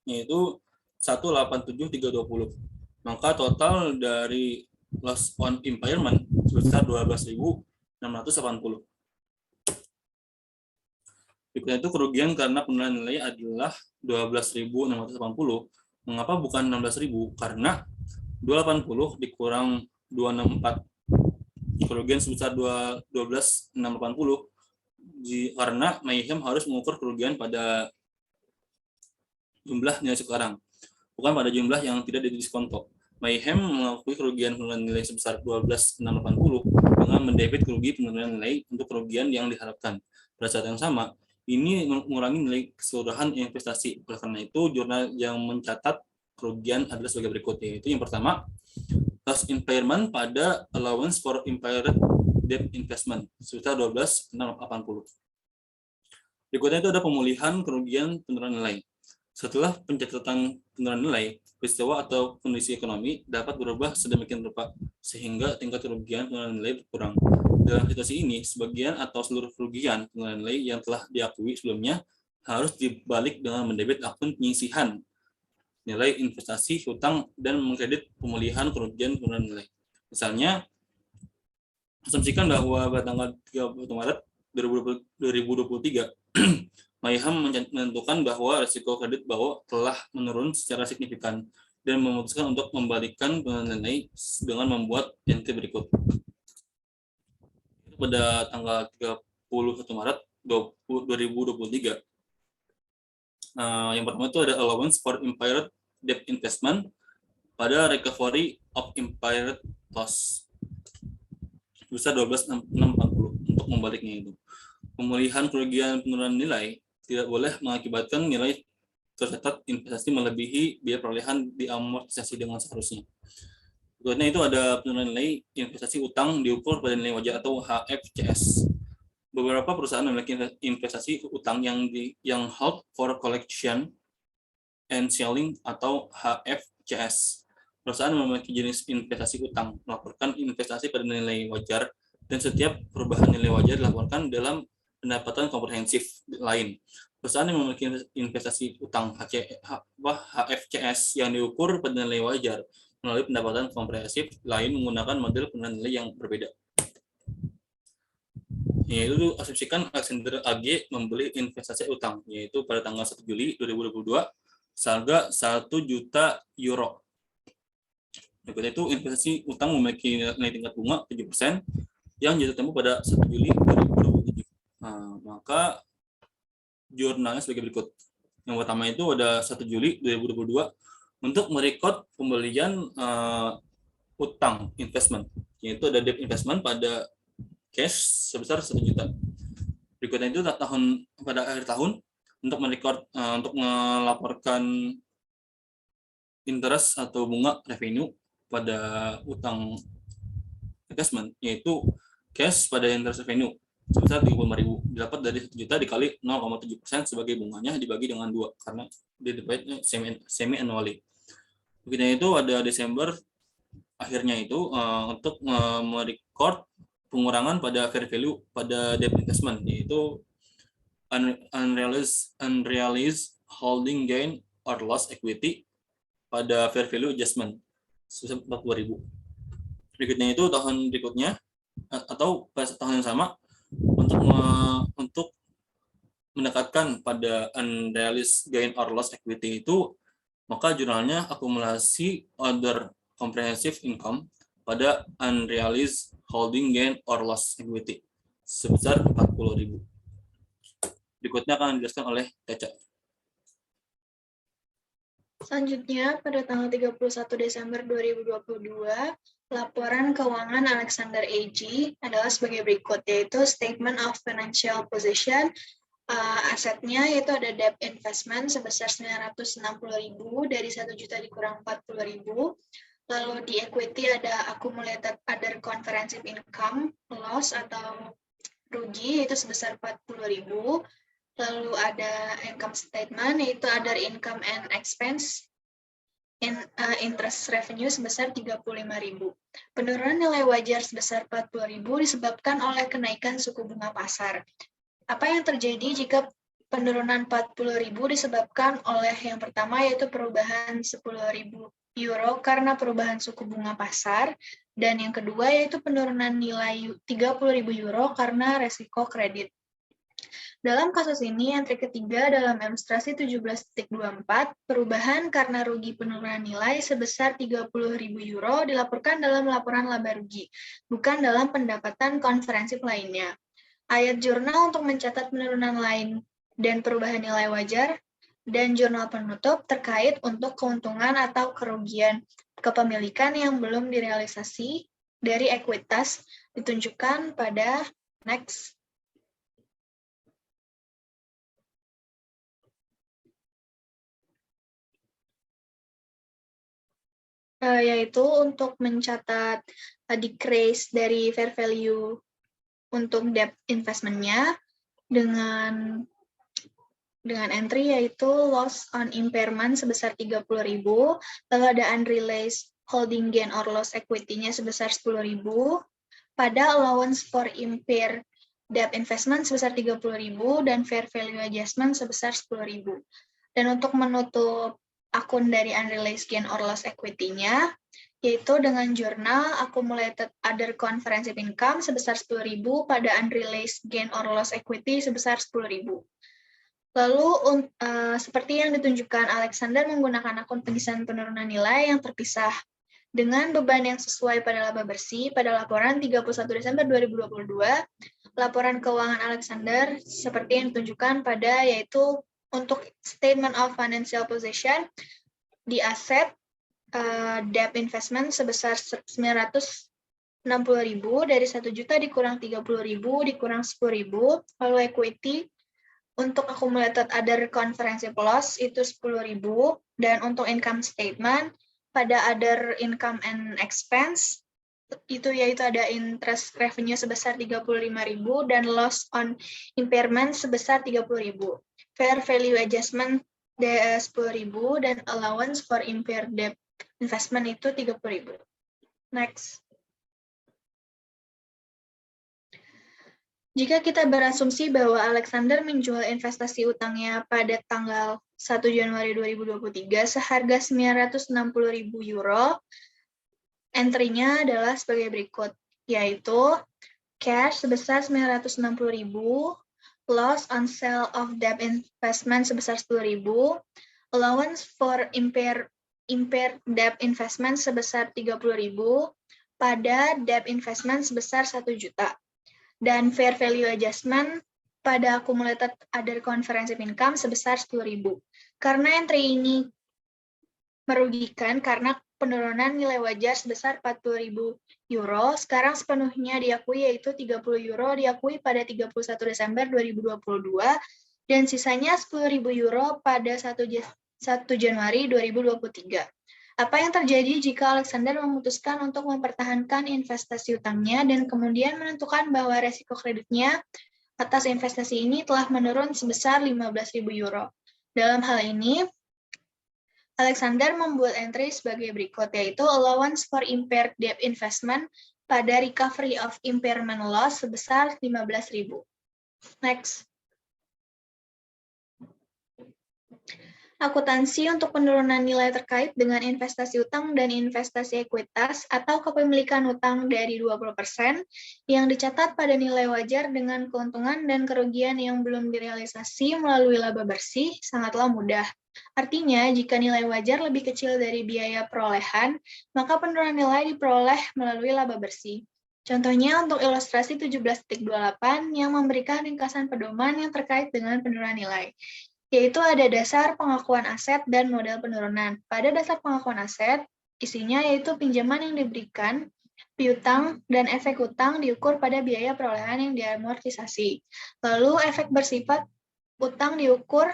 S3: yaitu 187.320. Maka total dari loss on impairment sebesar 12.680. Berikutnya itu kerugian karena penurunan nilai adalah 12.680. Mengapa bukan 16.000? Karena 280 dikurang 264. Kerugian sebesar 12.680 karena Mayhem harus mengukur kerugian pada jumlah nilai sekarang, bukan pada jumlah yang tidak didiskonto. Mayhem mengakui kerugian penurunan nilai sebesar 12.680 dengan mendebit kerugian penurunan nilai untuk kerugian yang diharapkan. Pada saat yang sama, ini mengurangi nilai keseluruhan investasi. Oleh karena itu, jurnal yang mencatat kerugian adalah sebagai berikut, yaitu yang pertama, loss impairment pada allowance for impaired debt investment sebesar 12.680. Berikutnya itu ada pemulihan kerugian penurunan nilai. Setelah pencatatan penurunan nilai, peristiwa atau kondisi ekonomi dapat berubah sedemikian rupa sehingga tingkat kerugian penurunan nilai berkurang. Dalam situasi ini, sebagian atau seluruh kerugian penurunan nilai yang telah diakui sebelumnya harus dibalik dengan mendebit akun penyisihan nilai investasi, hutang, dan mengkredit pemulihan kerugian penurunan nilai. Misalnya, asumsikan bahwa pada tanggal 31 Maret 2023, Mayhem menentukan bahwa risiko kredit bawah telah menurun secara signifikan dan memutuskan untuk membalikkan penurunan nilai dengan membuat entry berikut. Pada tanggal 31 Maret 2023, yang pertama itu ada allowance for impaired debt investment pada recovery of impaired loss sebesar 12.640 untuk membaliknya itu. Pemulihan kerugian penurunan nilai tidak boleh mengakibatkan nilai tercatat investasi melebihi biaya perolehan diamortisasi dengan seharusnya. Berikutnya itu ada penurunan nilai investasi utang diukur pada nilai wajar atau HFCS. Beberapa perusahaan memiliki investasi utang yang held for collection and selling atau HFCS. Perusahaan memiliki jenis investasi utang melaporkan investasi pada nilai wajar dan setiap perubahan nilai wajar dilaporkan dalam pendapatan komprehensif lain. Perusahaan yang memiliki investasi utang HFCS yang diukur pada nilai wajar melalui pendapatan komprehensif lain menggunakan model penurunan nilai yang berbeda. Yaitu asumsikan Alexander AG membeli investasi utang, yaitu pada tanggal 1 Juli 2022, seharga 1 juta euro. Berikutnya itu investasi utang memiliki nilai tingkat bunga 7% yang jatuh tempo pada 1 Juli 2027. Maka jurnalnya sebagai berikut. Yang pertama itu ada 1 Juli 2022 untuk merekod pembelian utang investment, yaitu ada debt investment pada cash sebesar 1 juta. Berikutnya itu pada akhir tahun untuk merekod untuk melaporkan interest atau bunga revenue pada utang investment, yaitu cash pada interest revenue sebesar 35.000 didapat dari 1 juta dikali 0,7% sebagai bunganya dibagi dengan 2 karena dia divide semi annually. Berikutnya itu ada Desember akhirnya itu untuk merecord pengurangan pada fair value pada debt investment, yaitu unrealized holding gain or loss equity pada fair value adjustment sebesar 40.000. Berikutnya itu tahun berikutnya atau pada tahun yang sama untuk mendekatkan pada unrealized gain or loss equity itu, maka jurnalnya akumulasi other comprehensive income pada unrealized holding gain or loss equity sebesar 40.000. Berikutnya akan dijelaskan oleh Caca.
S4: Selanjutnya, pada tanggal 31 Desember 2022, laporan keuangan Alexander AG adalah sebagai berikut, yaitu Statement of Financial Position. Asetnya yaitu ada debt investment sebesar 960.000, dari 1 juta dikurang 40.000. Lalu di equity ada accumulated other comprehensive income, loss atau rugi, yaitu sebesar 40.000. Lalu ada income statement, yaitu other income and expense, interest revenue sebesar 35.000. Penurunan nilai wajar sebesar 40.000 disebabkan oleh kenaikan suku bunga pasar. Apa yang terjadi jika penurunan 40.000 disebabkan oleh yang pertama yaitu perubahan 10.000 euro karena perubahan suku bunga pasar, dan yang kedua yaitu penurunan nilai 30.000 euro karena resiko kredit. Dalam kasus ini, entry ketiga dalam ilustrasi 17.24, perubahan karena rugi penurunan nilai sebesar 30.000 euro dilaporkan dalam laporan laba rugi, bukan dalam pendapatan konferensif lainnya. Ayat jurnal untuk mencatat penurunan lain dan perubahan nilai wajar, dan jurnal penutup terkait untuk keuntungan atau kerugian kepemilikan yang belum direalisasi dari ekuitas ditunjukkan pada next. Yaitu untuk mencatat decrease dari fair value untuk debt investment-nya dengan entry yaitu loss on impairment sebesar 30.000, lalu ada unrealized holding gain or loss equity-nya sebesar 10.000, pada allowance for impaired debt investment sebesar 30.000 dan fair value adjustment sebesar 10.000. Dan untuk menutup akun dari unrealized gain or loss equity-nya, yaitu dengan jurnal accumulated other comprehensive income sebesar 10.000 pada unrealized gain or loss equity sebesar 10.000. Lalu, seperti yang ditunjukkan Alexander menggunakan akun pengisian penurunan nilai yang terpisah dengan beban yang sesuai pada laba bersih pada laporan 31 Desember 2022, laporan keuangan Alexander seperti yang ditunjukkan pada yaitu untuk Statement of Financial Position di aset debt investment sebesar 960.000, dari 1 juta dikurang 30.000 dikurang 10.000, lalu equity untuk accumulated other comprehensive loss itu 10.000, dan untuk income statement pada other income and expense itu yaitu ada interest revenue sebesar 35.000 dan loss on impairment sebesar 30.000. Fair value adjustment 10.000 dan allowance for impaired debt investment itu 30.000. Next. Jika kita berasumsi bahwa Alexander menjual investasi utangnya pada tanggal 1 Januari 2023 seharga 960.000 euro, entry-nya adalah sebagai berikut, yaitu cash sebesar 960.000, loss on sale of debt investment sebesar 10.000, allowance for impaired debt investment sebesar 30.000, pada debt investment sebesar 1 juta, dan fair value adjustment pada accumulated other comprehensive income sebesar 10.000. Karena entry ini merugikan karena penurunan nilai wajar sebesar 40.000 euro, sekarang sepenuhnya diakui yaitu 30 euro diakui pada 31 Desember 2022, dan sisanya 10.000 euro pada 1 Januari 2023. Apa yang terjadi jika Alexander memutuskan untuk mempertahankan investasi utangnya dan kemudian menentukan bahwa resiko kreditnya atas investasi ini telah menurun sebesar 15.000 euro? Dalam hal ini, Alexander membuat entry sebagai berikut, yaitu allowance for impaired debt investment pada recovery of impairment loss sebesar 15.000. Next. Akuntansi untuk penurunan nilai terkait dengan investasi utang dan investasi ekuitas atau kepemilikan utang dari 20% yang dicatat pada nilai wajar dengan keuntungan dan kerugian yang belum direalisasi melalui laba bersih sangatlah mudah. Artinya, jika nilai wajar lebih kecil dari biaya perolehan, maka penurunan nilai diperoleh melalui laba bersih. Contohnya untuk ilustrasi 17.28 yang memberikan ringkasan pedoman yang terkait dengan penurunan nilai, yaitu ada dasar pengakuan aset dan model penurunan. Pada dasar pengakuan aset, isinya yaitu pinjaman yang diberikan, piutang, dan efek utang diukur pada biaya perolehan yang diamortisasi. Lalu efek bersifat utang diukur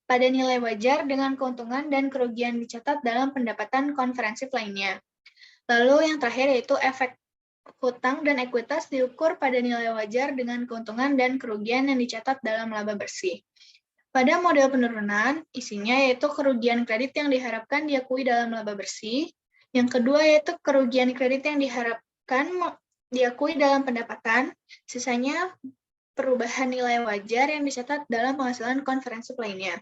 S4: pada nilai wajar dengan keuntungan dan kerugian dicatat dalam pendapatan konferensif lainnya. Lalu yang terakhir yaitu efek hutang dan ekuitas diukur pada nilai wajar dengan keuntungan dan kerugian yang dicatat dalam laba bersih. Pada model penurunan, isinya yaitu kerugian kredit yang diharapkan diakui dalam laba bersih. Yang kedua yaitu kerugian kredit yang diharapkan diakui dalam pendapatan. Sisanya perubahan nilai wajar yang dicatat dalam penghasilan konferensif lainnya.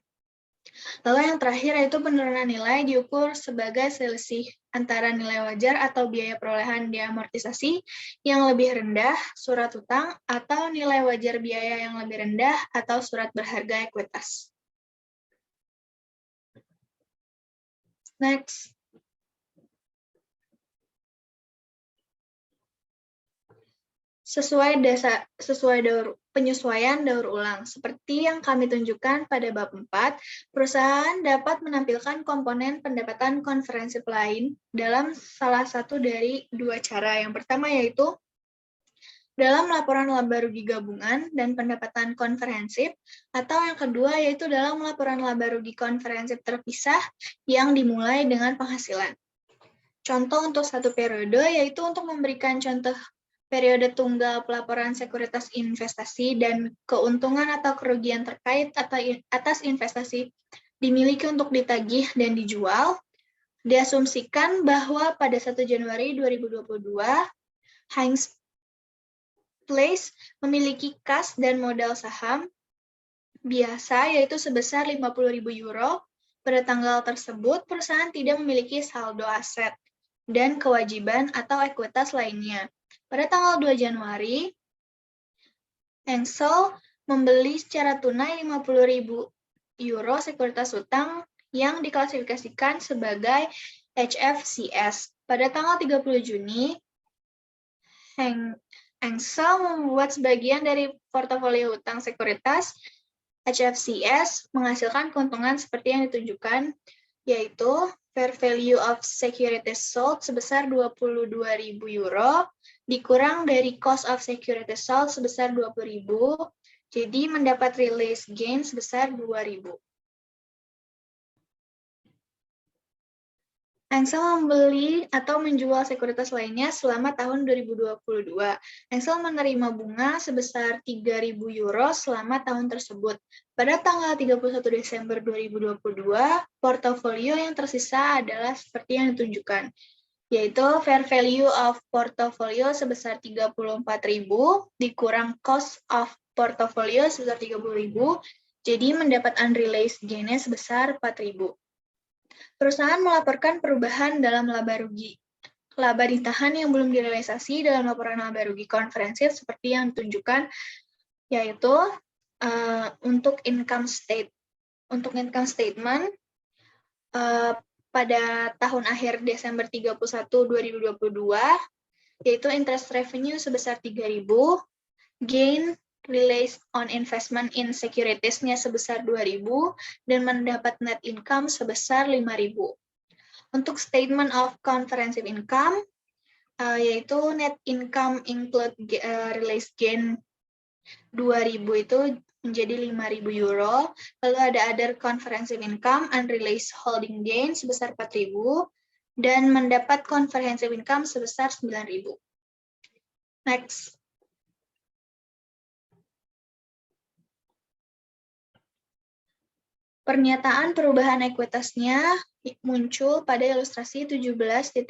S4: Lalu yang terakhir yaitu penurunan nilai diukur sebagai selisih antara nilai wajar atau biaya perolehan diamortisasi yang lebih rendah, surat utang, atau nilai wajar biaya yang lebih rendah atau surat berharga ekuitas. Next. Sesuai penyesuaian daur ulang. Seperti yang kami tunjukkan pada bab 4, perusahaan dapat menampilkan komponen pendapatan konferensif lain dalam salah satu dari dua cara. Yang pertama yaitu dalam laporan laba rugi gabungan dan pendapatan konferensif, atau yang kedua yaitu dalam laporan laba rugi konferensif terpisah yang dimulai dengan penghasilan. Contoh untuk satu periode yaitu untuk memberikan contoh periode tunggal pelaporan sekuritas investasi dan keuntungan atau kerugian terkait atas investasi dimiliki untuk ditagih dan dijual, diasumsikan bahwa pada 1 Januari 2022, Heinz Place memiliki kas dan modal saham biasa yaitu sebesar 50.000 euro. Pada tanggal tersebut, perusahaan tidak memiliki saldo aset dan kewajiban atau ekuitas lainnya. Pada tanggal 2 Januari, Engsel membeli secara tunai 50.000 euro sekuritas utang yang diklasifikasikan sebagai HFCS. Pada tanggal 30 Juni, Engsel membuat sebagian dari portofolio utang sekuritas HFCS menghasilkan keuntungan seperti yang ditunjukkan, yaitu fair value of securities sold sebesar 22.000 euro, dikurang dari cost of securities sold sebesar 20.000, jadi mendapat realized gain sebesar 2.000. Engsel membeli atau menjual sekuritas lainnya selama tahun 2022. Engsel menerima bunga sebesar 3.000 euro selama tahun tersebut. Pada tanggal 31 Desember 2022, portofolio yang tersisa adalah seperti yang ditunjukkan, yaitu fair value of portfolio sebesar 34.000 dikurang cost of portfolio sebesar 30.000, jadi mendapat unrealized gain-nya sebesar 4.000. Perusahaan melaporkan perubahan dalam laba rugi. Laba ditahan yang belum direalisasi dalam laporan laba rugi konferensif seperti yang ditunjukkan, yaitu untuk income statement pada tahun akhir Desember 31, 2022, yaitu interest revenue sebesar 3.000, gain realized on investment in securities-nya sebesar 2.000, dan mendapat net income sebesar 5.000. Untuk statement of comprehensive income, yaitu net income include realized gain 2.000 itu menjadi 5.000 euro, lalu ada other comprehensive income, unrealized holding gain sebesar 4.000, dan mendapat comprehensive income sebesar 9.000. Next. Pernyataan perubahan ekuitasnya muncul pada ilustrasi 17.33.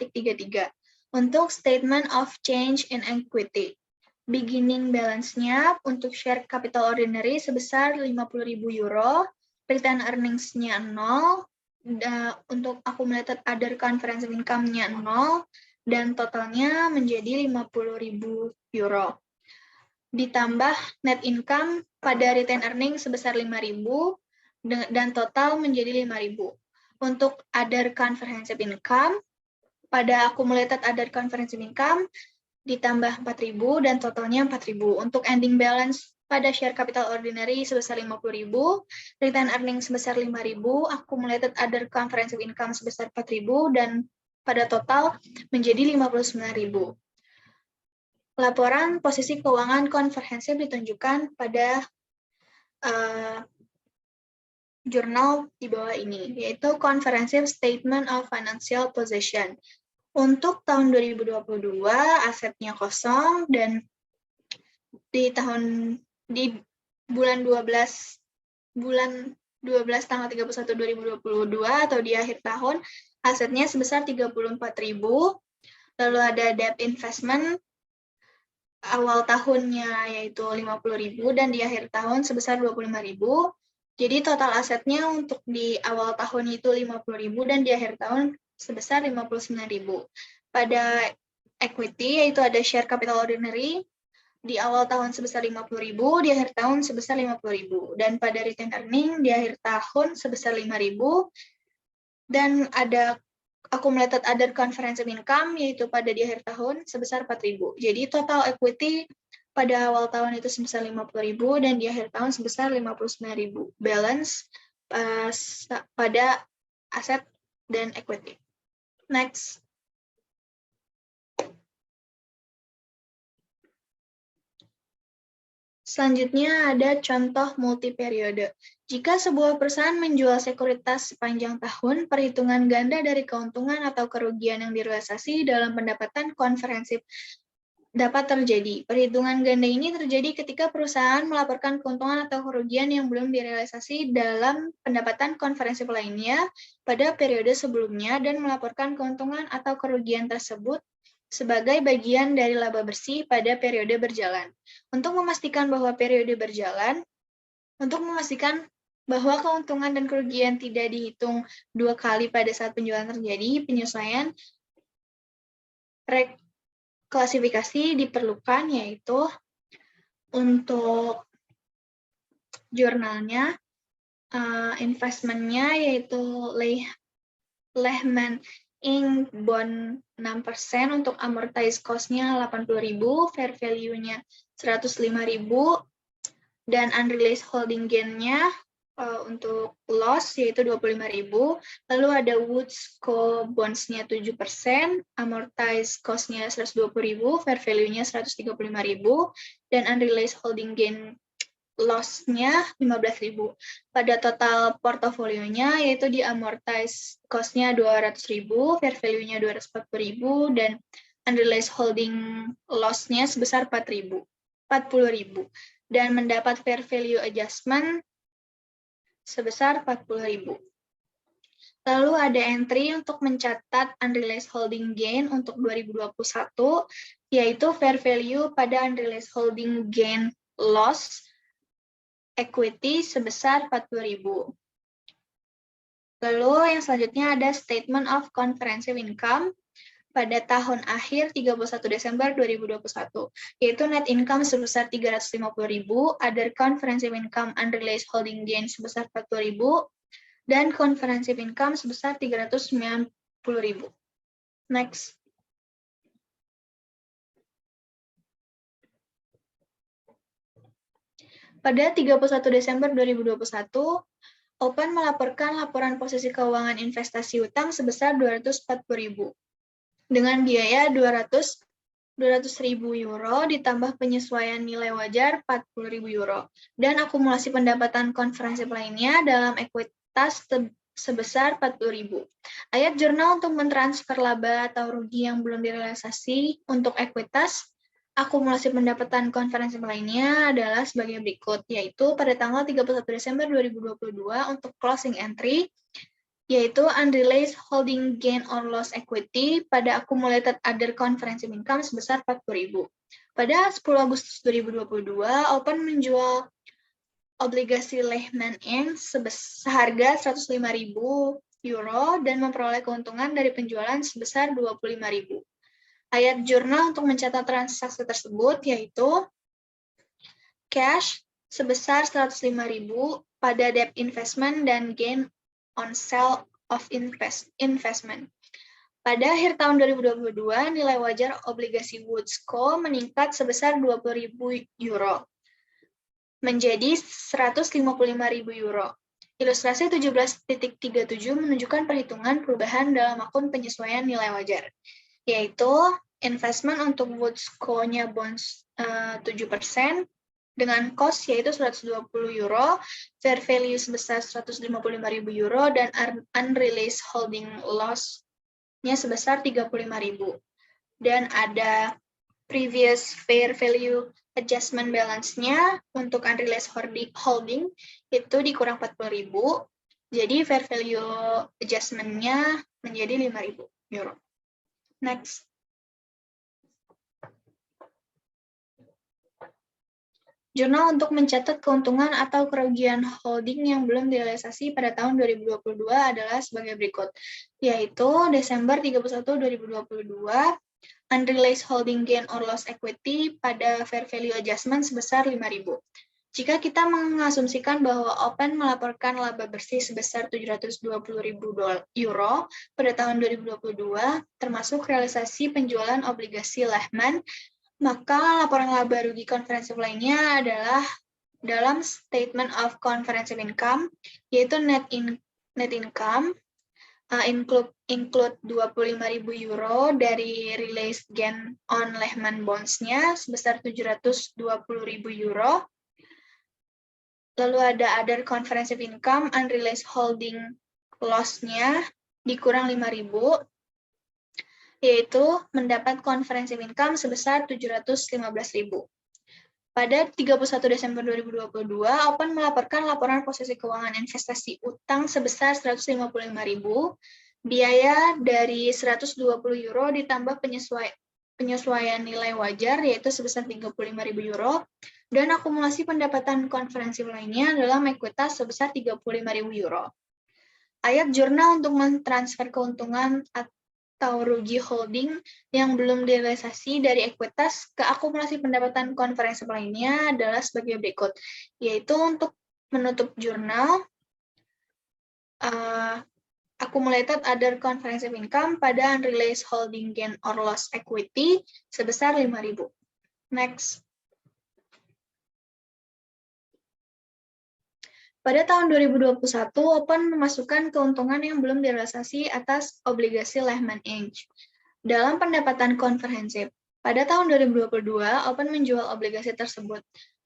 S4: Untuk statement of change in equity, beginning balance-nya untuk share capital ordinary sebesar 50.000 euro, return earnings-nya 0, untuk accumulated other comprehensive income-nya 0, dan totalnya menjadi 50.000 euro. Ditambah net income pada return earnings sebesar 5.000, dan total menjadi 5.000. Untuk other comprehensive income, pada accumulated other comprehensive income, ditambah 4.000 dan totalnya 4.000. Untuk ending balance pada share capital ordinary sebesar 50.000, return earnings sebesar 5.000, accumulated other comprehensive income sebesar 4.000, dan pada total menjadi 59.000. Laporan posisi keuangan komprehensif ditunjukkan pada jurnal di bawah ini, yaitu Comprehensive Statement of Financial Position. Untuk tahun 2022, asetnya kosong, dan di bulan 12 tanggal 31 2022 atau di akhir tahun, asetnya sebesar 34.000. Lalu ada debt investment awal tahunnya yaitu 50.000 dan di akhir tahun sebesar 25.000. Jadi total asetnya untuk di awal tahun itu 50.000 dan di akhir tahun sebesar 59.000. Pada equity yaitu ada share capital ordinary di awal tahun sebesar 50.000, di akhir tahun sebesar 50.000. Dan pada return earning di akhir tahun sebesar 5.000 dan ada accumulated other comprehensive income yaitu pada di akhir tahun sebesar 4.000. Jadi total equity pada awal tahun itu sebesar 50.000 dan di akhir tahun sebesar 59.000. Balance pada aset dan equity. Next. Selanjutnya ada contoh multiperiode. Jika sebuah perusahaan menjual sekuritas sepanjang tahun, perhitungan ganda dari keuntungan atau kerugian yang direalisasi dalam pendapatan komprehensif dapat terjadi. Perhitungan ganda ini terjadi ketika perusahaan melaporkan keuntungan atau kerugian yang belum direalisasi dalam pendapatan komprehensif lainnya pada periode sebelumnya dan melaporkan keuntungan atau kerugian tersebut sebagai bagian dari laba bersih pada periode berjalan. Untuk memastikan bahwa keuntungan dan kerugian tidak dihitung dua kali pada saat penjualan terjadi, penyesuaian klasifikasi diperlukan, yaitu untuk jurnalnya, investmentnya yaitu Lehman Inc. Bond 6%, untuk amortized cost-nya 80.000, fair value-nya 105.000, dan unrealized holding gain-nya untuk loss yaitu 25.000. Lalu ada Woods Co bonds-nya 7%, amortized cost-nya 120.000, fair value-nya 135.000, dan unrealized holding gain loss-nya 15.000. Pada total portofolionya yaitu di amortized cost-nya 200.000, fair value-nya 240.000, dan unrealized holding loss-nya sebesar 40.000, dan mendapat fair value adjustment sebesar 40.000. Lalu ada entry untuk mencatat unrealized holding gain untuk 2021, yaitu fair value pada unrealized holding gain loss equity sebesar 40.000. Lalu yang selanjutnya ada statement of comprehensive income pada tahun akhir 31 Desember 2021, yaitu net income sebesar 350.000, other comprehensive income unrealized holding gain sebesar 40.000, dan comprehensive income sebesar 390.000. Next. Pada 31 Desember 2021, Open melaporkan laporan posisi keuangan investasi utang sebesar 240.000. Dengan biaya 200.000 euro ditambah penyesuaian nilai wajar 40.000 euro dan akumulasi pendapatan komprehensif lainnya dalam ekuitas sebesar 40.000. Ayat jurnal untuk mentransfer laba atau rugi yang belum direalisasi untuk ekuitas akumulasi pendapatan komprehensif lainnya adalah sebagai berikut, yaitu pada tanggal 31 Desember 2022 untuk closing entry, yaitu unrealized holding gain or loss equity pada accumulated other comprehensive income sebesar 40.000. Pada 10 Agustus 2022, Open menjual obligasi Lehman Inc. seharga 105.000 euro dan memperoleh keuntungan dari penjualan sebesar 25.000. Ayat jurnal untuk mencatat transaksi tersebut yaitu cash sebesar 105.000 pada debt investment dan gain on sale of investment. Pada akhir tahun 2022, nilai wajar obligasi Woods Co. meningkat sebesar 20.000 euro menjadi 155.000 euro. Ilustrasi 17.37 menunjukkan perhitungan perubahan dalam akun penyesuaian nilai wajar, yaitu investment untuk Woods Co.-nya bonds 7% dengan cost yaitu 120 euro, fair value sebesar 155.000 euro, dan unrealized holding loss-nya sebesar 35.000. Dan ada previous fair value adjustment balance-nya untuk unrealized holding itu dikurang 40.000, jadi fair value adjustment-nya menjadi 5.000 euro. Next. Jurnal untuk mencatat keuntungan atau kerugian holding yang belum direalisasi pada tahun 2022 adalah sebagai berikut, yaitu Desember 31, 2022, unrealized holding gain or loss equity pada fair value adjustment sebesar 5.000. Jika kita mengasumsikan bahwa Open melaporkan laba bersih sebesar 720.000 euro pada tahun 2022, termasuk realisasi penjualan obligasi Lehman, maka laporan laba rugi komprehensif lainnya adalah dalam statement of comprehensive income, yaitu net income, include 25.000 euro dari realized gain on Lehman bonds-nya sebesar 720.000 euro. Lalu ada other comprehensive income, unrealized holding loss-nya dikurang 5.000, yaitu mendapat comprehensive income sebesar 715.000. Pada 31 Desember 2022, Open melaporkan laporan posisi keuangan investasi utang sebesar 155.000, biaya dari 120 euro ditambah penyesuaian nilai wajar yaitu sebesar 35.000 euro, dan akumulasi pendapatan komprehensif lainnya dalam ekuitas sebesar 35.000 euro. Ayat jurnal untuk mentransfer keuntungan atau rugi holding yang belum direalisasi dari ekuitas ke akumulasi pendapatan komprehensif lainnya adalah sebagai berikut, yaitu untuk menutup jurnal accumulated other comprehensive income pada unrealized holding gain or loss equity sebesar 5.000. Next. Pada tahun 2021, Open memasukkan keuntungan yang belum direalisasi atas obligasi Lehman Inc. dalam pendapatan komprehensif. Pada tahun 2022, Open menjual obligasi tersebut.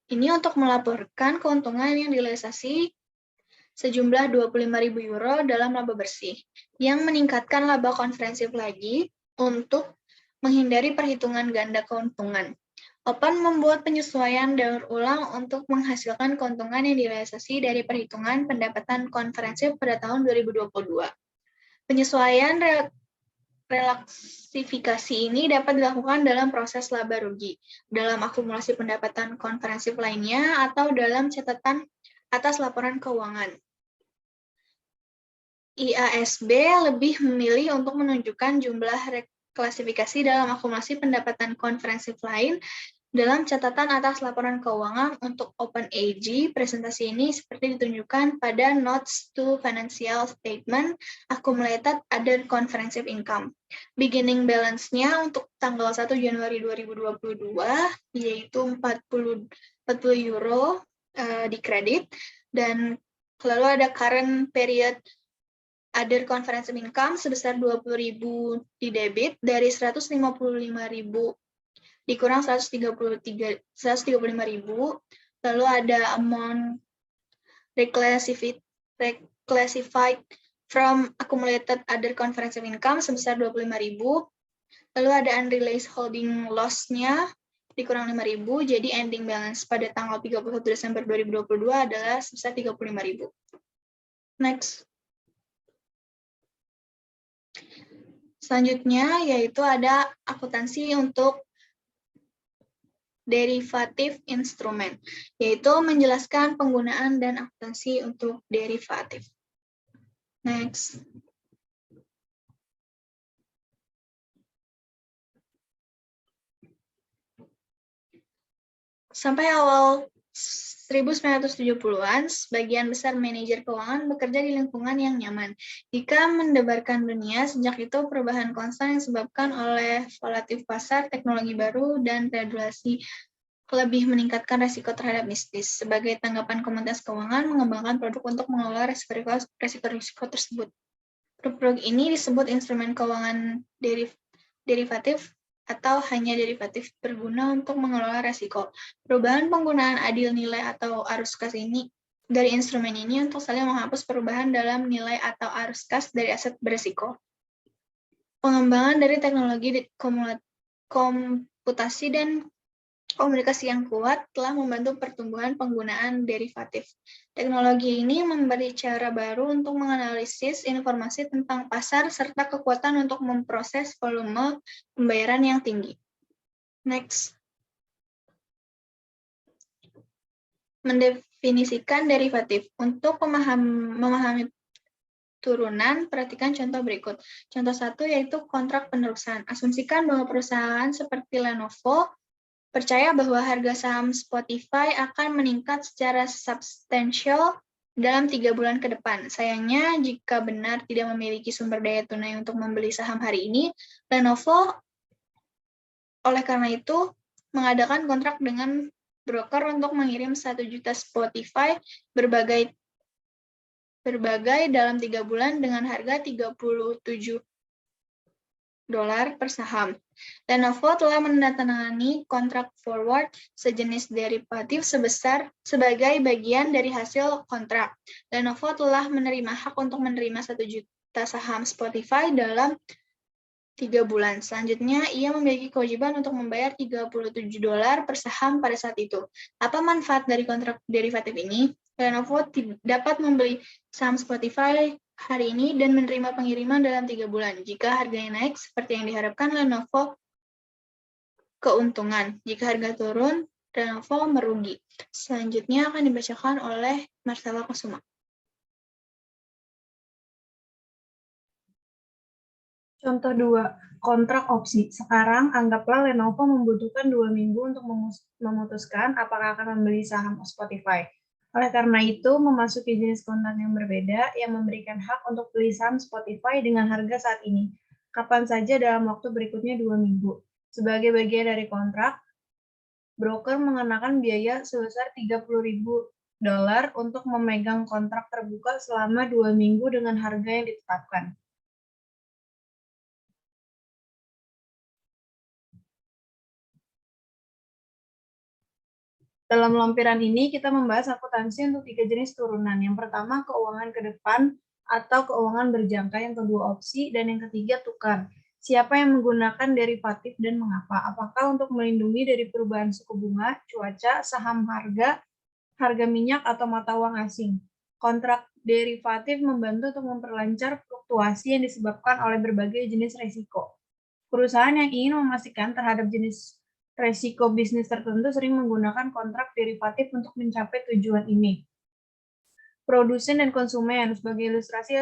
S4: Ini untuk melaporkan keuntungan yang direalisasi sejumlah 25.000 euro dalam laba bersih, yang meningkatkan laba komprehensif lagi untuk menghindari perhitungan ganda keuntungan. Open membuat penyesuaian daur ulang untuk menghasilkan keuntungan yang direalisasi dari perhitungan pendapatan komprehensif pada tahun 2022. Penyesuaian relaksifikasi ini dapat dilakukan dalam proses laba rugi, dalam akumulasi pendapatan komprehensif lainnya, atau dalam catatan atas laporan keuangan. IASB lebih memilih untuk menunjukkan jumlah klasifikasi dalam akumulasi pendapatan komprehensif lain dalam catatan atas laporan keuangan untuk Open AG. Presentasi ini seperti ditunjukkan pada Notes to Financial Statement Accumulated Other Comprehensive Income. Beginning balance-nya untuk tanggal 1 Januari 2022 yaitu 40 euro di kredit, dan lalu ada current period other comprehensive income sebesar 20.000 di debit, dari 155.000 dikurang 135.000, lalu ada amount reclassified from accumulated other comprehensive income sebesar 25.000, lalu ada unrealized holding loss-nya dikurang 5.000, jadi ending balance pada tanggal 31 Desember 2022 adalah sebesar 35.000. Next. Selanjutnya yaitu ada akuntansi untuk derivative instrument, yaitu menjelaskan penggunaan dan akuntansi untuk derivatif. Next. Sampai awal 1970-an, sebagian besar manajer keuangan bekerja di lingkungan yang nyaman. Jika mendebarkan dunia, sejak itu perubahan konstan yang disebabkan oleh volatility pasar, teknologi baru, dan regulasi lebih meningkatkan risiko terhadap bisnis. Sebagai tanggapan komunitas keuangan, mengembangkan produk untuk mengelola risiko tersebut. Produk ini disebut instrumen keuangan derivatif atau hanya derivatif berguna untuk mengelola risiko. Perubahan penggunaan adil nilai atau arus kas ini dari instrumen ini untuk saling menghapus perubahan dalam nilai atau arus kas dari aset berisiko. Pengembangan dari teknologi komputasi dan komunikasi yang kuat telah membantu pertumbuhan penggunaan derivatif. Teknologi ini memberi cara baru untuk menganalisis informasi tentang pasar serta kekuatan untuk memproses volume pembayaran yang tinggi. Next. Mendefinisikan derivatif. Untuk memahami turunan, perhatikan contoh berikut. Contoh 1 yaitu kontrak penerusan. Asumsikan bahwa perusahaan seperti Lenovo percaya bahwa harga saham Spotify akan meningkat secara substansial dalam 3 bulan ke depan. Sayangnya, jika benar tidak memiliki sumber daya tunai untuk membeli saham hari ini, Lenovo oleh karena itu mengadakan kontrak dengan broker untuk mengirim 1 juta Spotify berbagai dalam 3 bulan dengan harga $37 per saham. Lenovo telah menandatangani kontrak forward sejenis derivatif sebagai bagian dari hasil kontrak. Lenovo telah menerima hak untuk menerima 1 juta saham Spotify dalam 3 bulan. Selanjutnya, ia memiliki kewajiban untuk membayar $37 per saham pada saat itu. Apa manfaat dari kontrak derivatif ini? Lenovo dapat membeli saham Spotify hari ini dan menerima pengiriman dalam 3 bulan. Jika harganya naik, seperti yang diharapkan, Lenovo keuntungan. Jika harga turun, Lenovo merugi. Selanjutnya akan dibacakan oleh Marcella Kusuma.
S5: Contoh 2, kontrak opsi. Sekarang, anggaplah Lenovo membutuhkan 2 minggu untuk memutuskan apakah akan membeli saham Spotify. Oleh karena itu, memasuki jenis kontrak yang berbeda yang memberikan hak untuk beli saham Spotify dengan harga saat ini. Kapan saja dalam waktu berikutnya 2 minggu. Sebagai bagian dari kontrak, broker mengenakan biaya sebesar $30.000 untuk memegang kontrak terbuka selama 2 minggu dengan harga yang ditetapkan. Dalam lampiran ini, kita membahas akuntansi untuk 3 jenis turunan. Yang pertama, keuangan ke depan atau keuangan berjangka. Yang kedua, opsi. Dan yang ketiga, tukar. Siapa yang menggunakan derivatif dan mengapa? Apakah untuk melindungi dari perubahan suku bunga, cuaca, saham harga minyak, atau mata uang asing? Kontrak derivatif membantu untuk memperlancar fluktuasi yang disebabkan oleh berbagai jenis risiko. Perusahaan yang ingin memastikan terhadap jenis resiko bisnis tertentu sering menggunakan kontrak derivatif untuk mencapai tujuan ini. Produsen dan konsumen. Sebagai ilustrasi,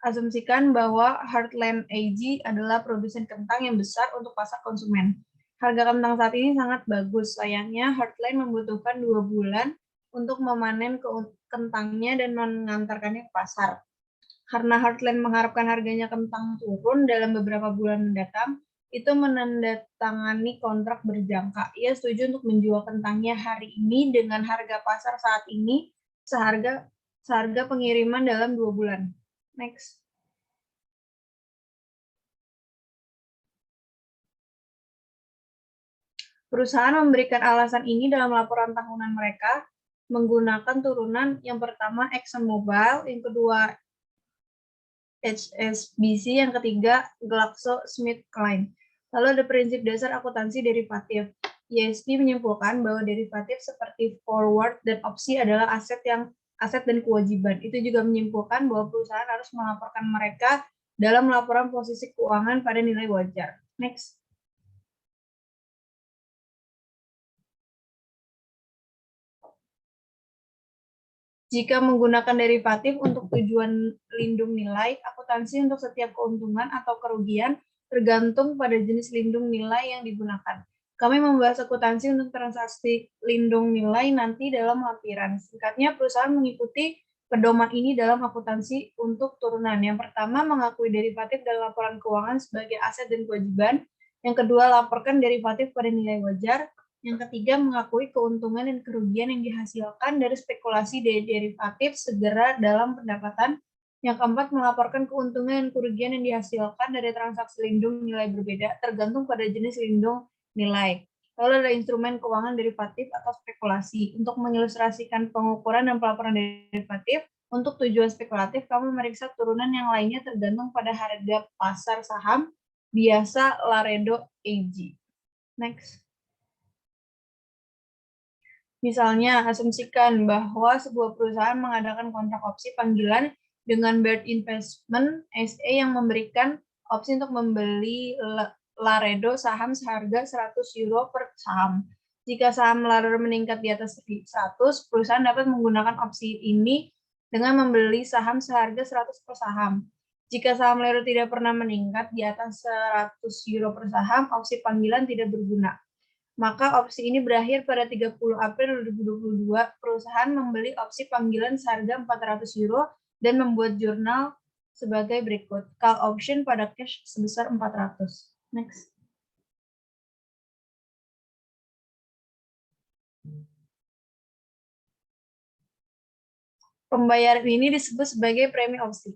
S5: asumsikan bahwa Heartland AG adalah produsen kentang yang besar untuk pasar konsumen. Harga kentang saat ini sangat bagus. Sayangnya, Heartland membutuhkan 2 bulan untuk memanen kentangnya dan mengantarkannya ke pasar. Karena Heartland mengharapkan harganya kentang turun dalam beberapa bulan mendatang, itu menandatangani kontrak berjangka. Ia setuju untuk menjual kentangnya hari ini dengan harga pasar saat ini seharga pengiriman dalam 2 bulan. Next. Perusahaan memberikan alasan ini dalam laporan tahunan mereka menggunakan turunan. Yang pertama ExxonMobil, yang kedua HSBC, yang ketiga GlaxoSmithKline. Lalu ada prinsip dasar akuntansi derivatif. ISD menyimpulkan bahwa derivatif seperti forward dan opsi adalah aset dan kewajiban. Itu juga menyimpulkan bahwa perusahaan harus melaporkan mereka dalam laporan posisi keuangan pada nilai wajar. Next. Jika menggunakan derivatif untuk tujuan lindung nilai, akuntansi untuk setiap keuntungan atau kerugian tergantung pada jenis lindung nilai yang digunakan. Kami membahas akuntansi untuk transaksi lindung nilai nanti dalam lampiran. Singkatnya, perusahaan mengikuti pedoman ini dalam akuntansi untuk turunan. Yang pertama, mengakui derivatif dalam laporan keuangan sebagai aset dan kewajiban. Yang kedua, laporkan derivatif pada nilai wajar. Yang ketiga, mengakui keuntungan dan kerugian yang dihasilkan dari spekulasi derivatif segera dalam pendapatan. Yang keempat, melaporkan keuntungan dan kerugian yang dihasilkan dari transaksi lindung nilai berbeda, tergantung pada jenis lindung nilai. Lalu ada instrumen keuangan derivatif atau spekulasi. Untuk mengilustrasikan pengukuran dan pelaporan derivatif, untuk tujuan spekulatif, kami memeriksa turunan yang lainnya tergantung pada harga pasar saham biasa Laredo AG. Next. Misalnya, asumsikan bahwa sebuah perusahaan mengadakan kontrak opsi panggilan dengan Baird Investment SA yang memberikan opsi untuk membeli Laredo saham seharga 100 euro per saham. Jika saham Laredo meningkat di atas 100, perusahaan dapat menggunakan opsi ini dengan membeli saham seharga 100 per saham. Jika saham Laredo tidak pernah meningkat di atas 100 euro per saham, opsi panggilan tidak berguna. Maka opsi ini berakhir pada 30 April 2022, perusahaan membeli opsi panggilan seharga 400 euro dan membuat jurnal sebagai berikut. Call option pada cash sebesar 400. Next. Pembayaran ini disebut sebagai premi opsi.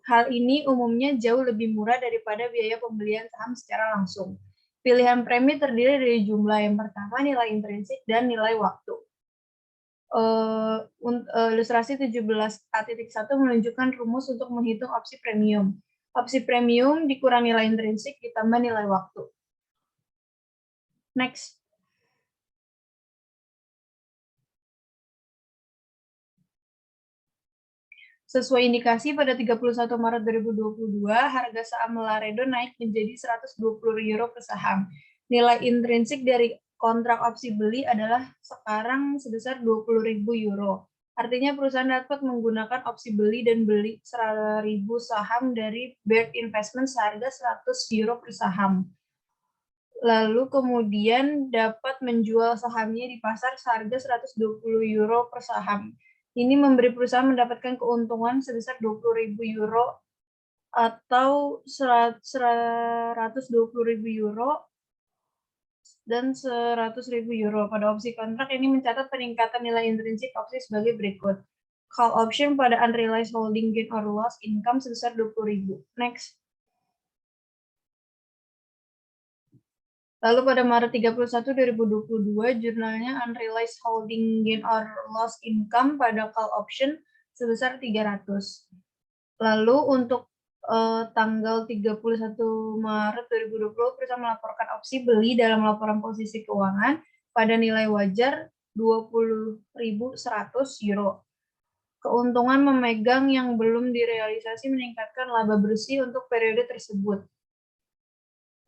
S5: Hal ini umumnya jauh lebih murah daripada biaya pembelian saham secara langsung. Pilihan premi terdiri dari jumlah. Yang pertama, nilai intrinsik dan nilai waktu. Ilustrasi 17A.1 menunjukkan rumus untuk menghitung opsi premium. Opsi premium dikurang nilai intrinsik ditambah nilai waktu. Next. Sesuai indikasi pada 31 Maret 2022, harga saham Laredo naik menjadi 120 euro per saham. Nilai intrinsik dari kontrak opsi beli adalah sekarang sebesar 20.000 euro. Artinya perusahaan dapat menggunakan opsi beli dan beli 1.000 saham dari Baird Investment seharga 100 euro per saham. Lalu kemudian dapat menjual sahamnya di pasar seharga 120 euro per saham. Ini memberi perusahaan mendapatkan keuntungan sebesar 20.000 euro atau 120.000 euro dan 100.000 euro. Pada opsi kontrak ini mencatat peningkatan nilai intrinsik opsi sebagai berikut. Call option pada unrealized holding gain or loss income sebesar 20.000. Next. Lalu pada Maret 31, 2022, jurnalnya Unrealized Holding Gain or Loss Income pada call option sebesar 300. Lalu untuk tanggal 31 Maret 2020, perusahaan melaporkan opsi beli dalam laporan posisi keuangan pada nilai wajar 20.100 euro. Keuntungan memegang yang belum direalisasi meningkatkan laba bersih untuk periode tersebut.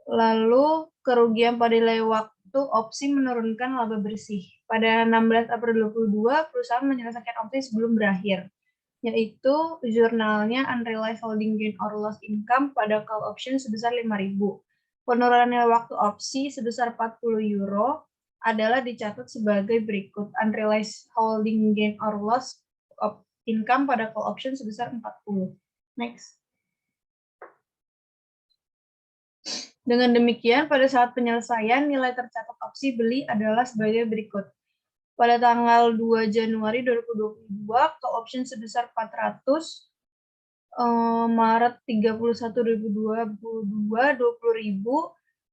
S5: Lalu kerugian pada nilai waktu opsi menurunkan laba bersih. Pada 16 April 2022, perusahaan menyelesaikan opsi sebelum berakhir, yaitu jurnalnya Unrealized Holding Gain or Loss Income pada call option sebesar 5.000. Penurunan nilai waktu opsi sebesar 40 euro adalah dicatat sebagai berikut. Unrealized Holding Gain or Loss Income pada call option sebesar 40. Next. Dengan demikian, pada saat penyelesaian, nilai tercatat opsi beli adalah sebagai berikut. Pada tanggal 2 Januari 2022, ke option sebesar 400, Maret 31 2022, 20.000,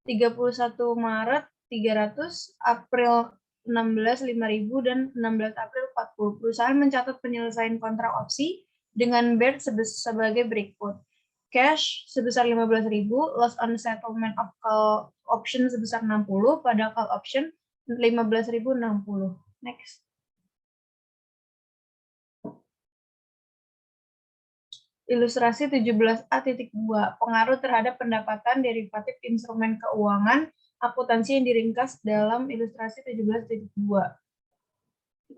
S5: 31 Maret 300, April 16 5.000, dan 16 April 40. Perusahaan mencatat penyelesaian kontrak opsi dengan Baird sebagai berikut. Cash sebesar 15.000, loss on settlement of call option sebesar 60, pada call option 15.060. Next. Ilustrasi 17A.2, pengaruh terhadap pendapatan derivatif instrumen keuangan akuntansi yang diringkas dalam ilustrasi 17.2.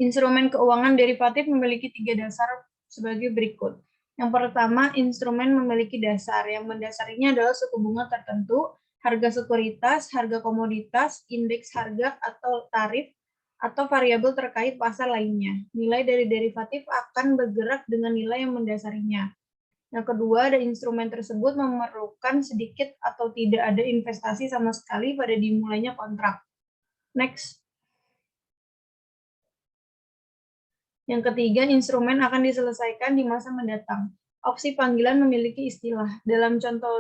S5: Instrumen keuangan derivatif memiliki 3 dasar sebagai berikut. Yang pertama, instrumen memiliki dasar. Yang mendasarinya adalah suku bunga tertentu, harga sekuritas, harga komoditas, indeks harga atau tarif, atau variabel terkait pasar lainnya. Nilai dari derivatif akan bergerak dengan nilai yang mendasarinya. Yang kedua, ada instrumen tersebut memerlukan sedikit atau tidak ada investasi sama sekali pada dimulainya kontrak. Next. Yang ketiga, instrumen akan diselesaikan di masa mendatang. Opsi panggilan memiliki istilah. Dalam contoh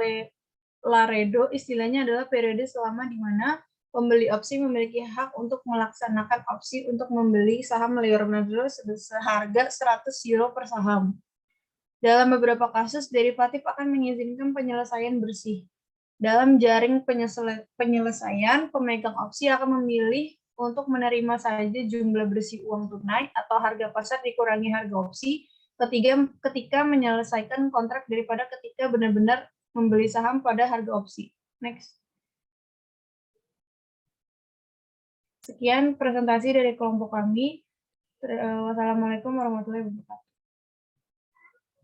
S5: Laredo, istilahnya adalah periode selama di mana pembeli opsi memiliki hak untuk melaksanakan opsi untuk membeli saham Leonardo seharga 100 euro per saham. Dalam beberapa kasus, derivatif akan mengizinkan penyelesaian bersih. Dalam jaring penyelesaian, pemegang opsi akan memilih untuk menerima saja jumlah bersih uang tunai atau harga pasar dikurangi harga opsi ketika menyelesaikan kontrak daripada ketika benar-benar membeli saham pada harga opsi. Next. Sekian presentasi dari kelompok kami. Wassalamualaikum warahmatullahi wabarakatuh.